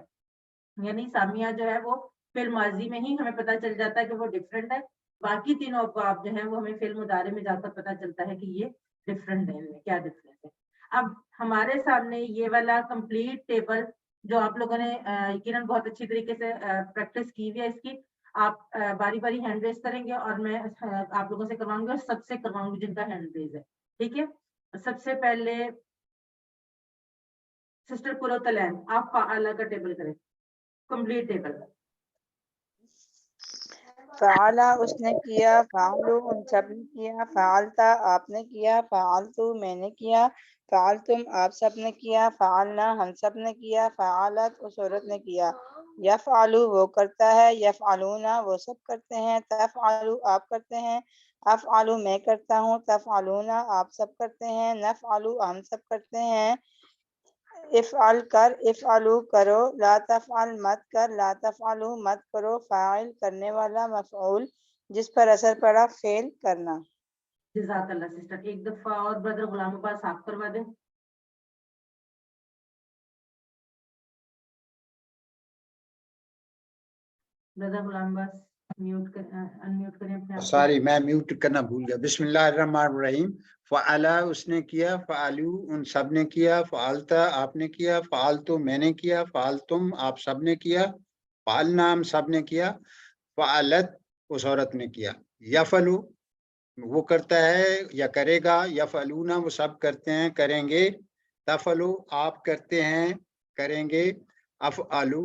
یعنی سامیہ جو ہے وہ فعل ماضی میں ہی ہمیں پتہ چل جاتا ہے کہ وہ ڈفرینٹ ہے. باقی تینوں ابواب جو ہیں وہ ہمیں فعل مضارع میں جا کر پتہ چلتا ہے کہ یہ ڈفرینٹ ہے, ان میں کیا ڈفرینس ہے. اب ہمارے سامنے یہ والا کمپلیٹ ٹیبل جو آپ لوگوں نے یقیناً بہت اچھی طریقے سے پریکٹس کی ہوئی ہے اس کی, آپ باری باری ہینڈ ریز کریں گے اور میں آپ لوگوں سے کرواؤں گی اور سب سے کرواؤں گی جن کا ہینڈ ریز ہے. ٹھیک ہے. سب سے پہلے سسٹر قرۃ آپ فعال کا ٹیبل کریں, کمپلیٹ ٹیبل. فعلا اس نے کیا, فعلو ان سب نے کیا, فعلتا آپ نے کیا, فعلتو میں نے کیا, فعلتم آپ سب نے کیا, فعلنا ہم سب نے کیا, فعلت اس عورت نے کیا. یفعلو وہ کرتا ہے, یفعلونا وہ سب کرتے ہیں, تفعلو آپ کرتے ہیں, افعلو میں کرتا ہوں, تفعلونا آپ سب کرتے ہیں, نفعلو ہم سب کرتے ہیں. افعل کر, افعلو کرو, لا تفعل مت کر, لا تفعلو مت کرو, فاعل کرنے والا, مفعول جس پر اثر پڑا فعل کرنا. جزاک اللہ سسٹر. ایک دفعہ اور برادر غلام عباس آپ کروا دیں. برادر غلام عباس انمیوٹ کریں اپنے آپ کو. سوری میں میوٹ کرنا بھول گیا. بسم اللہ الرحمن الرحیم. فعلا اس نے کیا, فعلو ان سب نے کیا, فعلتا آپ نے کیا, فعلتو میں نے کیا, فعلتم آپ سب نے کیا, فعلنا ہم سب نے کیا, فعلت اس عورت نے کیا. یفعلو وہ کرتا ہے یا کرے گا, یفعلونا وہ سب کرتے ہیں کریں گے, تفعلو آپ کرتے ہیں کریں گے, افعلو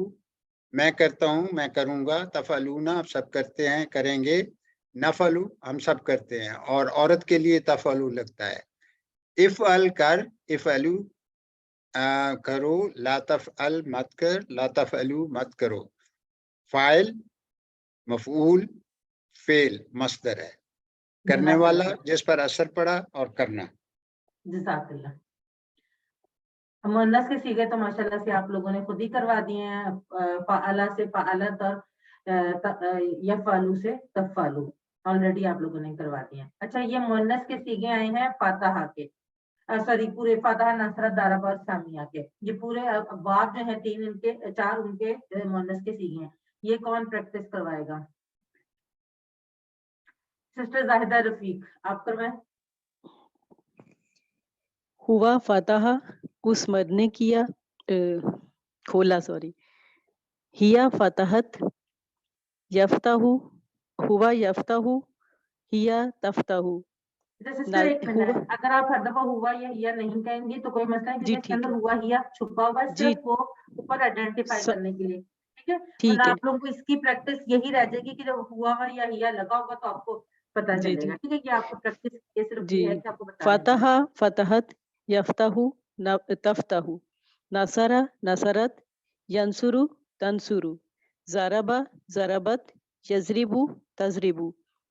میں کرتا ہوں میں کروں گا, تفعلونا آپ سب کرتے ہیں کریں گے, نفعلو ہم سب کرتے ہیں. اور عورت کے لیے تفعلو لگتا ہے. افعل کر, افعلو کرو, لا تفعل مت کر, لا تفعلو مت کرو. فاعل مفعول فعل مصدر ہے. کرنے والا جس پر اثر پڑا اور کرنا. جزاک اللہ. مؤنث کے سیغے تو ماشاءاللہ سے آپ لوگوں نے خود ہی کروا دیے ہیں. فعلا سے فعلت اور یفعلو سے تفعلو آلریڈی آپ لوگوں نے کروا دیے ہیں. اچھا یہ مؤنث کے سیغے آئے ہیں فاتحہ کے، سوری پورے فاتحہ نصرت دارب اور سامیہ کے. یہ پورے باب جو ہیں 3 ان کے 4 ان کے مؤنث کے سیغے ہیں. یہ کون پریکٹس کروائے گا؟ سسٹر زاہدہ رفیق آپ کروائیں. ہوا فاتحہ اس مرد نے کیا کھولا سوری ہیا فتحت یفتح ہوا یفتح ہیا تفتح. سسٹر ایک منٹ، اگر آپ ہر دفعہ ہوا یا نہیں کہیں گے تو کوئی مسئلہ نہیں، کیونکہ اس کے اندر ہوا یا چھپا ہوا ہے صرف وہ اوپر آئیڈینٹیفائی کرنے کے لیے. ٹھیک ہے، ورنہ آپ لوگوں کو اس کی پریکٹس یہی رہ جائے گی کہ جب ہوا یا لگا ہوگا تو آپ کو پتا چلے گا. ٹھیک ہے، کہ آپ کو پریکٹس یہ صرف یہ ہے کہ آپ کو بتانا ہے. فاتحہ فتحت یفتح تفتح نصر نصرت ینصر تنصر ضرب ضربت یضرب تضرب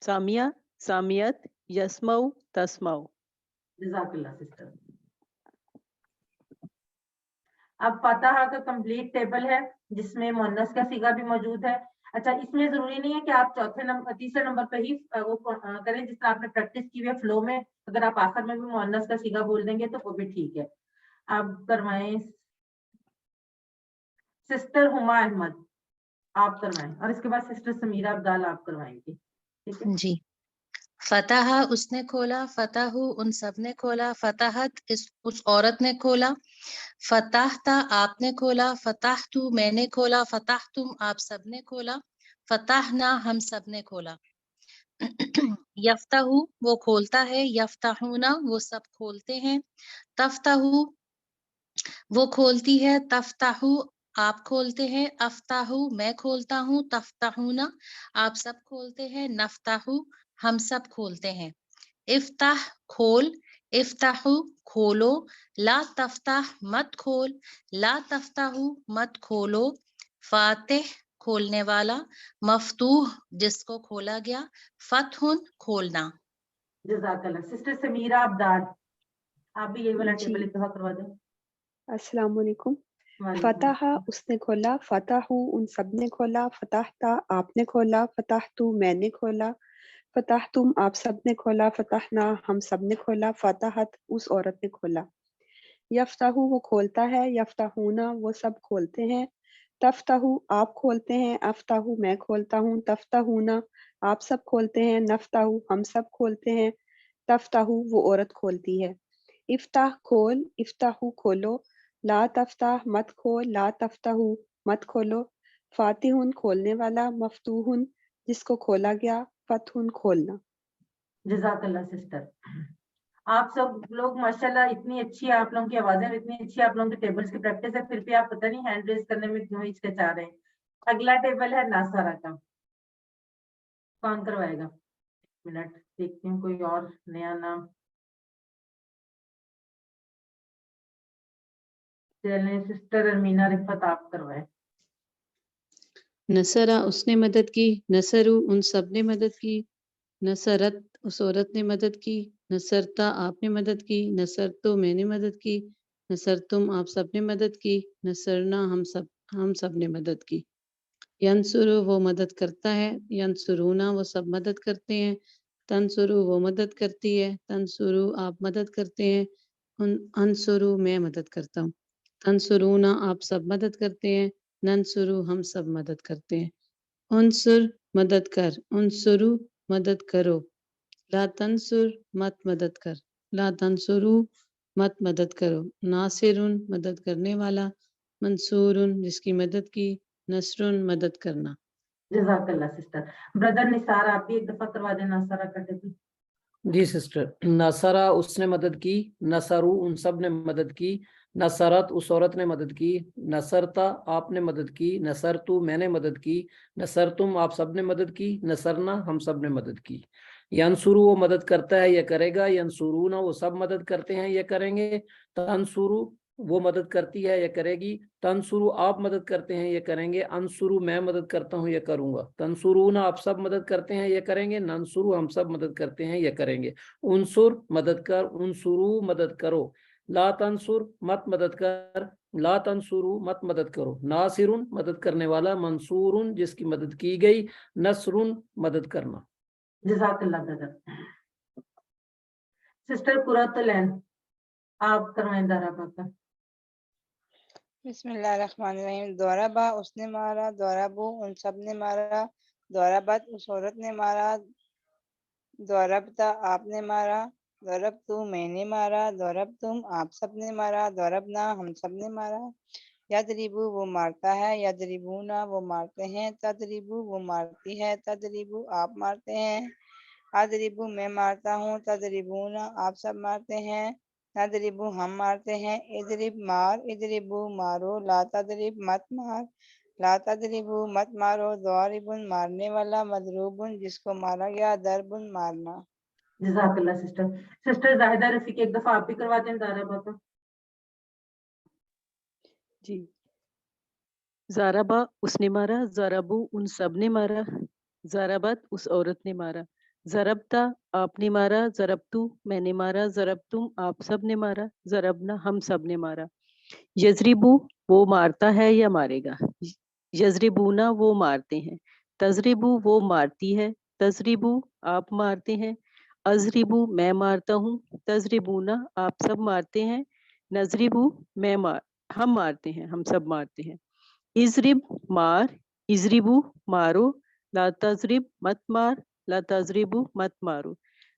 سامیہ سامیت یسمع تسمع. جزاک اللہ سسٹر. اب فاتحہ کا کمپلیٹ ٹیبل ہے جس میں مؤنث کا صیغہ بھی موجود ہے. اچھا اس میں ضروری نہیں ہے کہ آپ تیسرے نمبر پہ ہی وہ کریں، جس طرح آپ نے پریکٹس کی ہوئی ہے فلو میں. اگر آپ آخر میں بھی مؤنث کا صیغہ بول دیں گے تو وہ بھی ٹھیک ہے. آپ کروائیں سسٹر ہما احمد، آپ کروائیں، اور اس کے بعد سسٹر سمیرہ عبدال آپ کروائیں گے. ٹھیک ہے جی. فتح اس نے کھولا، فتح ان سب نے کھولا، فتحت اس عورت نے کھولا، فتحتا آپ نے کھولا، فتحتو میں نے کھولا، فتحتم آپ سب نے کھولا، فتحنا ہم سب نے کھولا. یفتح وہ کھولتا ہے، یفتحونا وہ سب کھولتے ہیں، تفتح وہ کھولتی ہے، تفتح آپ کھولتے ہیں، افتح میں کھولتا ہوں، تفتحونا آپ سب کھولتے ہیں، نفتح ہم سب کھولتے ہیں. افتح کھول، افتح کھولو، لا تفتح مت کھول، لا تفتح مت کھولو، فاتح کھولنے والا، مفتوح جس کو کھولا گیا، فتح کھولنا. جزاک اللہ. سسٹر سمیرہ عبدال آپ بھی یہی والا ٹیبل اتفاق کروا دیں. السلام علیکم. فتح اس نے کھولا، فتح ان سب نے کھولا، فتحتا آپ نے کھولا، فتحتو میں نے کھولا، فتحتم آپ سب نے کھولا، فتحنا ہم سب نے کھولا، فتحت اس عورت نے کھولا. یفتح وہ کھولتا ہے، یفتحونا وہ سب کھولتے ہیں، تفتح آپ کھولتے ہیں، افتح میں کھولتا ہوں، تفتحونا آپ سب کھولتے ہیں، نفتح ہم سب کھولتے ہیں، تفتح وہ عورت کھولتی ہے. افتح کھول، افتح کھولو، لا تفتح مت کھول، لا تفتح مت کھولو، فاتح کھولنے والا، مفتوح جس کو کھولا گیا، فتح کھولنا. جزاک اللہ سسٹر. آپ سب لوگ ماشاءاللہ اتنی اچھی آپ لوگوں کی آوازیں، اتنی اچھی آپ لوگوں کے ٹیبلز کی پریکٹس ہے، پھر بھی آپ پتہ نہیں ہینڈ ریز کرنے میں کیوں ہچکچا رہے ہیں. اگلا ٹیبل ہے ناصرہ کا، کون کروائے گا؟ منٹ دیکھتی ہوں کوئی اور نیا نام. چلیں سسٹر ارمینا رفت آپ کروائیں. نصرہ اس نے مدد کی، نصرو ان سب نے مدد کی، نصرت اس عورت نے مدد کی، نصرتا آپ نے مدد کی، نصرتو میں نے مدد کی، نصرتم آپ سب نے مدد کی، نصرنا ہم سب نے مدد کی. ینصرو وہ مدد کرتا ہے، ینصرونا وہ سب مدد کرتے ہیں، تنصرو وہ مدد کرتی ہے، تنصرو آپ مدد کرتے ہیں، انصرو میں مدد کرتا ہوں، تنصرونا آپ سب مدد کرتے ہیں، ننصرو ہم سب مدد کرتے ہیں. انصر مدد کر، انصرو مدد کرو، لا تنصر مت مدد کر، لا تنصرو مت مدد کرو، ناصرن مدد کرنے والا، منصورن جس کی مدد کی، نصرن مدد کرنا. جزاک اللہ سسٹر. بردر نثار آپ بھی ایک دفعہ کروا دیں ناصرہ کا ٹیبل. جی سسٹر. نصرہ اس نے مدد کی، نصرو ان سب نے مدد کی، نصرت اس عورت نے مدد کی، نصرتا آپ نے مدد کی، نصرتو میں نے مدد کی، نصرتم آپ سب نے مدد کی، نصرنا ہم سب نے مدد کی. ینصرو وہ مدد کرتا ہے یا کرے گا، ینصرونا وہ سب مدد کرتے ہیں یا کریں گے، تنصرو وہ مدد کرتی ہے یا کرے گی. تنصرو آپ مدد کرتے ہیں یا کریں گے. انصرو میں مدد کرتا ہوں یا کروں گا. تنصرون آپ سب مدد کرتے ہیں یا کریں گے. ننصرو ہم سب مدد کرتے ہیں یا کریں گے. انصر مدد کر. انصرو مدد کرو. لا تنصر مت مدد کر. لا تنصرو مت مدد کرو. ناصرن مدد کرنے والا. منصورن جس کی مدد کی گئی. نصرن مدد کرنا. جزاک اللہ برادر. سسٹر قرۃ العین آپ کروائیں دارا پاکا. بسم اللہ الرحمن الرحیم. دوربا اس نے مارا. دوربو ان سب نے مارا. دوربت اس عورت نے مارا. دوربتا آپ نے مارا. دورب تو میں نے مارا. دورب تم آپ سب نے مارا. دوربنا ہم سب نے مارا. یدریبو وہ مارتا ہے. یدریبونا وہ مارتے ہیں. تدریبو وہ مارتی ہے. تدریبو آپ مارتے ہیں. ادریبو میں مارتا ہوں. تدریبونا آپ سب مارتے ہیں. ندریبو ہم مارتے ہیں. ادرب مار. ادریبو مارو. لا تدریب مت مار. لا تدریبو مت مارو. ضاربن مارنے والا. مضروبن جس کو مارا گیا. ضربن مارنا. جزاک اللہ سسٹر. سسٹر زاہدہ رفیق ایک دفعہ آپ بھی کرواتے ہیں دارا پاکا. جی. زاربا اس نے مارا. زاربو ان سب نے مارا. زاربت اس عورت نے مارا. ضربتا آپ نے مارا. ضربتو میں نے مارا. ضربتم آپ سب نے مارا. ضربنا ہم سب نے مارا. یضربو وہ مارتا ہے یا مارے گا. یضربونا وہ مارتے ہیں. تضربو وہ مارتی ہے. تضربو آپ مارتے ہیں. اضربو میں مارتا ہوں. تضربونا آپ سب مارتے ہیں. نضربو ہم مارتے ہیں. ہم سب مارتے ہیں. اضرب مار. اضربو مارو. لا تضرب مت مار. لا تضربو مت مارو.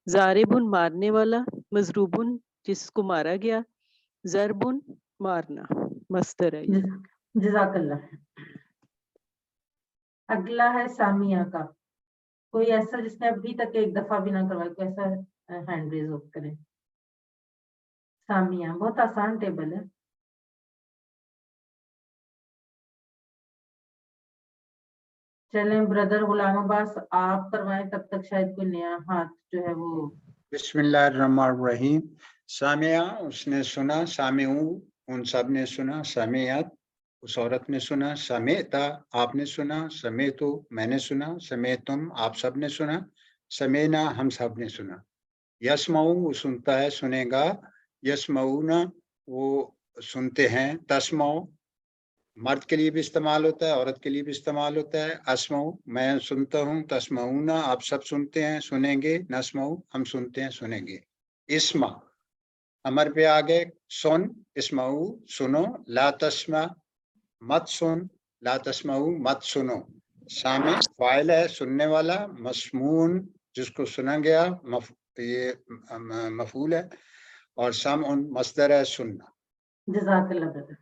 ضاربن مارنے والا. مضروبن جس کو مارا گیا. ضربن مارنا مصدر ہے یہ. جزاک اللہ. اگلا ہے سامیہ کا. کوئی ایسا جس نے ابھی تک ایک دفعہ بھی نہ کروایا کوئی ایسا ہینڈ ریز کرے. سامیہ بہت آسان ٹیبل ہے. چلیں بردر غلام عباس آپ کروائیں تب تک شاید کوئی نیا ہاتھ جو ہے وہ. بسم اللہ الرحمن الرحیم. سامعہ اس نے سنا. سامعو ان سب نے سنا. سمیعت اس عورت نے سنا. سمیعتا آپ نے سنا. سمیعتو میں نے سنا. سمیعتم آپ سب نے سنا. سمیعنا ہم سب نے سنا. یسمعو وہ سنتا ہے سنے گا. یسمعونا وہ سنتے ہیں. تسمعو مرد کے لیے بھی استعمال ہوتا ہے عورت کے لیے بھی استعمال ہوتا ہے. اسمعو میں سنتا ہوں. تسمعونا آپ سب سنتے ہیں سنیں گے. نسمعو ہم سنتے ہیں سنیں گے. اسمع امر پہ آگے. سن. اسمعو سنو. لا تسمع مت سن. لا تسمعو مت سنو. سامع فاعل ہے سننے والا. مسمون جس کو سنا گیا یہ مفعول ہے. اور سمع مصدر ہے سننا. جزاک اللہ برادر.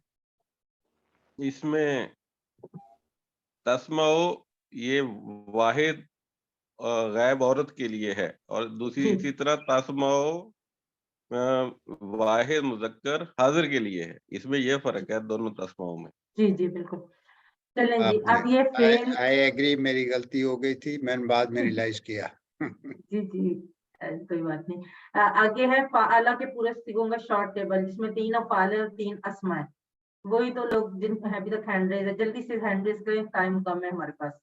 اس میں تسمعو یہ واحد غائب عورت کے لیے ہے اور دوسری اسی طرح تسمعو واحد مذکر حاضر کے لیے ہے. اس میں یہ فرق ہے دونوں تسمعو میں. جی جی بالکل. چلیں جی اب یہ فعل. آئی ایگری میری غلطی ہو گئی تھی میں نے بعد میں ریلائز کیا. جی جی کوئی بات نہیں. آگے ہے فعلہ کے پورے صیغوں کا شارٹ ٹیبل جس میں 3 افعال اور 3 اسماء ہے. وہی تو لوگ جن کو ابھی تک ہینڈ ریز ہے جلدی سے ہینڈ ریز کریں. ٹائم کم ہے ہمارے پاس.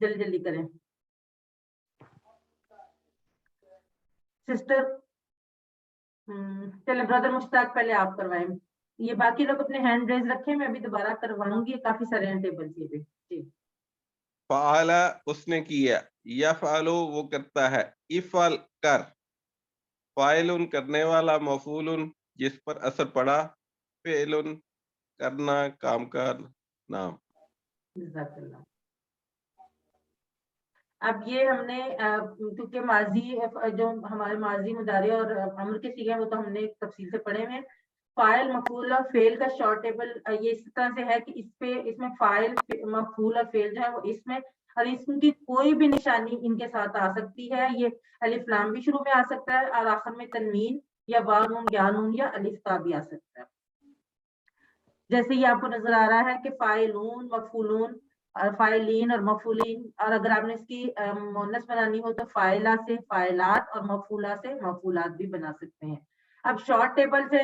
جلدی جلدی کریں. سسٹر چلے برادر مشتاق پہلے آپ کروائیں. یہ باقی لوگ اپنے ہینڈ ریز رکھیں میں ابھی دوبارہ کرواؤں گی. کافی سارے ہیں ٹیبل یہ. جی فعل اس نے کیا. یفعل وہ کرتا ہے. افعل کر. فاعل کرنے والا. مفعول جس پر اثر پڑا. فعل کرنا کام کا نام. جزاک اللہ. اب یہ ہم نے کیونکہ ماضی جو ہمارے ماضی مضارع اور امر کے صیغے ہیں وہ تو ہم نے تفصیل سے پڑھے ہوئے ہیں. فاعل مفعول اور فعل کا شارٹ ٹیبل یہ اس طرح سے ہے کہ اس میں فاعل مفعول اور فعل جو ہے وہ اس میں اور اس کی کوئی بھی نشانی ان کے ساتھ آ سکتی ہے. یہ الف لام بھی شروع میں آ سکتا ہے اور آخر میں تنوین یا واو نون یا نون یا الف تا بھی آ سکتا ہے. جیسے یہ آپ کو نظر آ رہا ہے کہ فاعلون مفعولون فاعلین اور مفعولین. اور اگر آپ نے اس کی مؤنث بنانی ہو تو فاعلہ سے فاعلات اور مفعولہ سے مفعولات بھی بنا سکتے ہیں. اب شارٹ ٹیبل سے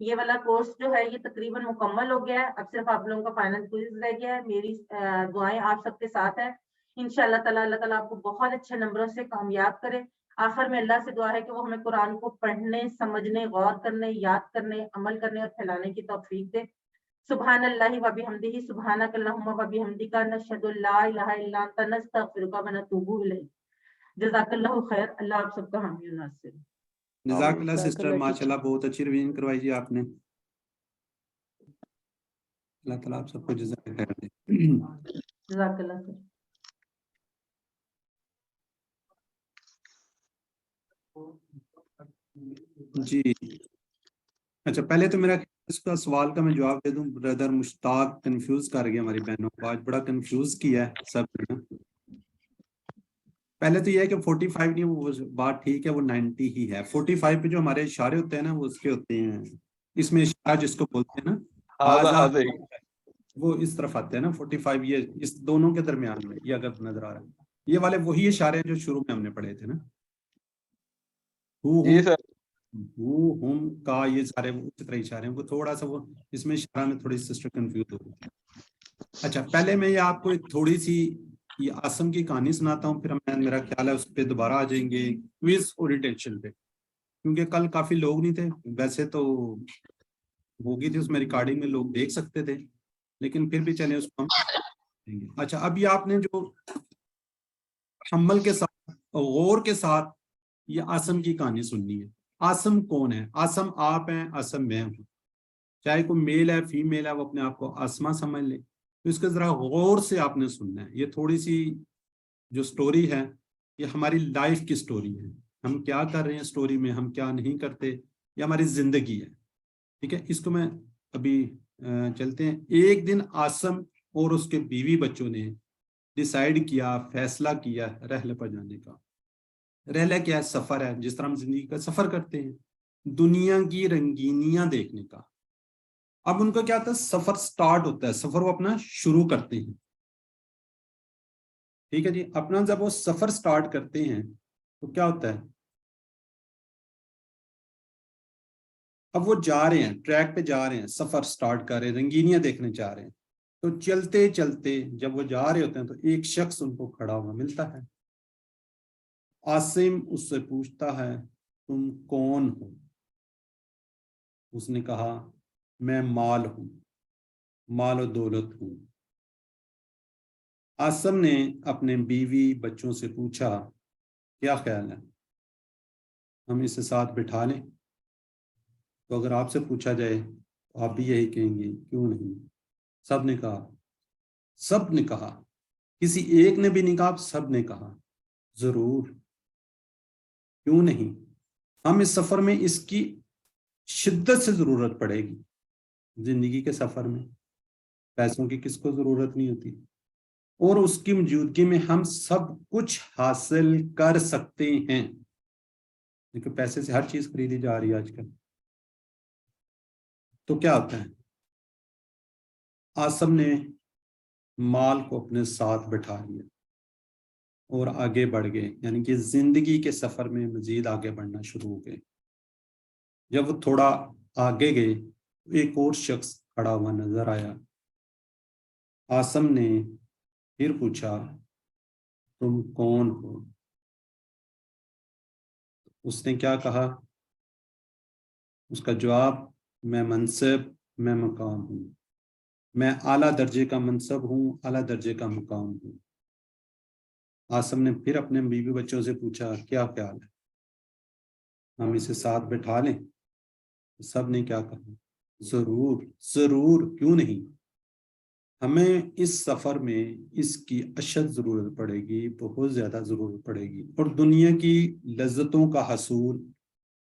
یہ والا کورس جو ہے یہ تقریباً مکمل ہو گیا ہے. اب صرف آپ لوگوں کا فائنل کوئز رہ گیا ہے. میری دعائیں آپ سب کے ساتھ ہیں. انشاءاللہ تعالیٰ اللہ تعالیٰ آپ کو بہت اچھے نمبروں سے کامیاب کرے. آخر میں اللہ سے دعا ہے کہ وہ ہمیں قرآن کو پڑھنے، سمجھنے، غور کرنے، یاد کرنے، عمل کرنے اور پھیلانے کی توفیق دے. سبحان اللہ و بحمدہ، سبحانک اللہم و بحمدک، نشہد ان لا الہ الا انت، نستغفرک و نتوب الیک. جزاک اللہ خیر. اللہ آپ سب کا حامی و ناصر. جزاک اللہ جزاک سسٹر، اللہ ماشاءاللہ بہت اچھی ریویژن کروائی جی آپ نے. اللہ تعالیٰ آپ سب کو جزاک خیر دے. جزاک اللہ خیر. جی اچھا، پہلے تو میرا اس کا سوال کا میں جواب دے دوں. بردر مشتاق کنفیوز کر گیا ہماری بہنوں کو، آج بڑا کنفیوز کیا ہے سب نے. پہلے تو یہ ہے کہ 45 نہیں، وہ بات ٹھیک ہے، وہ 90 ہی ہے. 45 پہ جو ہمارے اشارے ہوتے ہیں نا وہ اس کے ہوتے ہیں، اس میں اشارہ جس کو بولتے ہیں نا هذا وہ اس طرف آتے ہیں نا. 45 یہ اس دونوں کے درمیان میں یہ اگر نظر آ رہا ہے، یہ والے وہی اشارے جو شروع میں ہم نے پڑھے تھے نا. جی سر. ہم کا یہ سارے اسی طرح اشارے ہیں. وہ تھوڑا سا وہ اس میں اشارہ میں تھوڑی سسٹر کنفیوز ہو گئی. اچھا پہلے میں یہ آپ کو ایک تھوڑی سی یہ آسم کی کہانی سناتا ہوں، پھر میرا خیال ہے اس پہ دوبارہ آ جائیں گے کوئز اورینٹیشن پہ، کیونکہ کل کافی لوگ نہیں تھے. ویسے تو ہوگی تھی اس میں ریکارڈنگ میں لوگ دیکھ سکتے تھے، لیکن پھر بھی چلے اس کو ہم دیں گے. اچھا اب یہ آپ نے جو حمل کے ساتھ غور کے ساتھ یہ آسم کی کہانی سننی ہے. آسم کون ہے؟ آسم آپ ہیں، آسم میں ہوں. چاہے کوئی میل ہے فیمیل ہے، وہ اپنے آپ کو آسما سمجھ لے. تو اس کے ذرا غور سے آپ نے سننا ہے. یہ تھوڑی سی جو سٹوری ہے یہ ہماری لائف کی سٹوری ہے. ہم کیا کر رہے ہیں سٹوری میں، ہم کیا نہیں کرتے، یہ ہماری زندگی ہے. ٹھیک ہے، اس کو میں ابھی چلتے ہیں. ایک دن آسم اور اس کے بیوی بچوں نے ڈیسائیڈ کیا، فیصلہ کیا رحلے پر جانے کا. رحلہ کیا ہے؟ سفر ہے، جس طرح ہم زندگی کا سفر کرتے ہیں، دنیا کی رنگینیاں دیکھنے کا. اب ان کا کیا ہوتا ہے؟ سفر سٹارٹ ہوتا ہے، سفر وہ اپنا شروع کرتے ہیں. ٹھیک ہے جی. اپنا جب وہ سفر سٹارٹ کرتے ہیں تو کیا ہوتا ہے؟ اب وہ جا رہے ہیں، ٹریک پہ جا رہے ہیں، سفر سٹارٹ کر رہے ہیں، رنگینیاں دیکھنے جا رہے ہیں. تو چلتے چلتے جب وہ جا رہے ہوتے ہیں تو ایک شخص ان کو کھڑا ہوا ملتا ہے. آسم اس سے پوچھتا ہے تم کون ہو؟ اس نے کہا میں مال ہوں، مال و دولت ہوں. آسم نے اپنے بیوی بچوں سے پوچھا کیا خیال ہے ہم اسے ساتھ بٹھا لیں؟ تو اگر آپ سے پوچھا جائے تو آپ بھی یہی کہیں گے کیوں نہیں. سب نے کہا، سب نے کہا، کسی ایک نے بھی نہیں کہا، سب نے کہا ضرور، کیوں نہیں. ہم اس سفر میں اس کی شدت سے ضرورت پڑے گی. زندگی کے سفر میں پیسوں کی کس کو ضرورت نہیں ہوتی، اور اس کی موجودگی میں ہم سب کچھ حاصل کر سکتے ہیں. لیکن پیسے سے ہر چیز خریدی جا رہی ہے آج کل. تو کیا ہوتا ہے؟ آسم نے مال کو اپنے ساتھ بٹھا لیا اور آگے بڑھ گئے، یعنی کہ زندگی کے سفر میں مزید آگے بڑھنا شروع ہو گئے. جب وہ تھوڑا آگے گئے ایک اور شخص کھڑا ہوا نظر آیا. آسم نے پھر پوچھا تم کون ہو؟ اس نے کیا کہا؟ اس کا جواب میں منصب، میں مقام ہوں، میں اعلیٰ درجے کا منصب ہوں، اعلیٰ درجے کا مقام ہوں. آسم نے پھر اپنے بیوی بچوں سے پوچھا کیا خیال ہے ہم اسے ساتھ بٹھا لیں؟ سب نے کیا کہا ضرور، ضرور، کیوں نہیں. ہمیں اس سفر میں اس کی اشد ضرورت پڑے گی، بہت زیادہ ضرورت پڑے گی، اور دنیا کی لذتوں کا حصول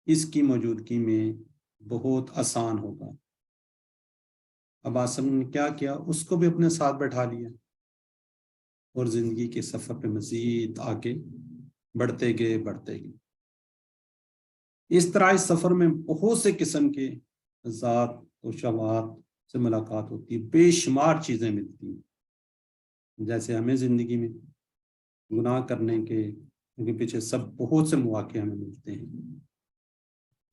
اس کی موجودگی میں بہت آسان ہوگا. اب آسم نے کیا کیا؟ اس کو بھی اپنے ساتھ بٹھا لیا اور زندگی کے سفر پہ مزید آگے بڑھتے گئے بڑھتے گئے. اس طرح اس سفر میں بہت سے قسم کے ذات و شواہد سے ملاقات ہوتی ہے، بے شمار چیزیں ملتی ہیں. جیسے ہمیں زندگی میں گناہ کرنے کے پیچھے سب بہت سے مواقع ہمیں ملتے ہیں.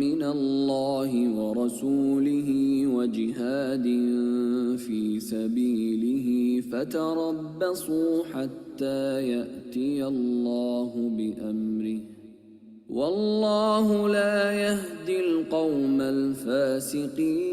من الله ورسوله وجهاد في سبيله فتربصوا حتى يأتي الله بأمره والله لا يهدي القوم الفاسقين।